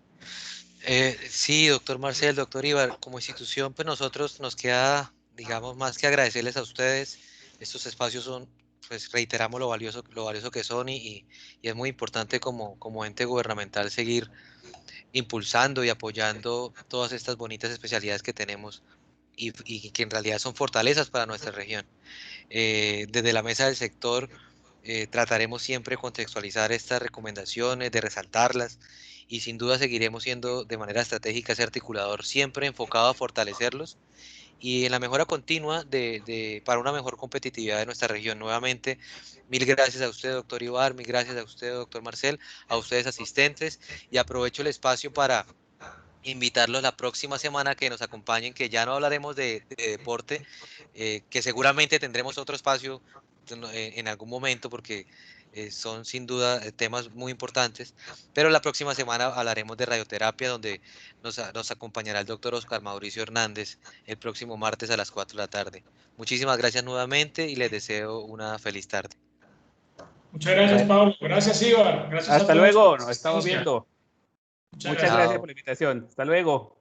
Sí, doctor Marcel, doctor Ibar, como institución, pues nosotros nos queda, digamos, más que agradecerles a ustedes. Estos espacios son, pues reiteramos lo valioso que son, y es muy importante como ente gubernamental seguir impulsando y apoyando todas estas bonitas especialidades que tenemos y que en realidad son fortalezas para nuestra región. Desde la mesa del sector trataremos siempre de contextualizar estas recomendaciones, de resaltarlas, y sin duda seguiremos siendo de manera estratégica ese articulador siempre enfocado a fortalecerlos y en la mejora continua para una mejor competitividad de nuestra región. Nuevamente, mil gracias a usted, doctor Ibar, mil gracias a usted, doctor Marcel, a ustedes asistentes, y aprovecho el espacio para invitarlos la próxima semana que nos acompañen, que ya no hablaremos de deporte, que seguramente tendremos otro espacio en algún momento, porque son sin duda temas muy importantes, pero la próxima semana hablaremos de radioterapia, donde nos acompañará el doctor Oscar Mauricio Hernández el próximo martes a las 4 de la tarde. Muchísimas gracias nuevamente y les deseo una feliz tarde. Muchas gracias, Pablo. Gracias, Ibar. Gracias Hasta a todos. luego, nos estamos viendo. Muchas gracias por la invitación. Hasta luego.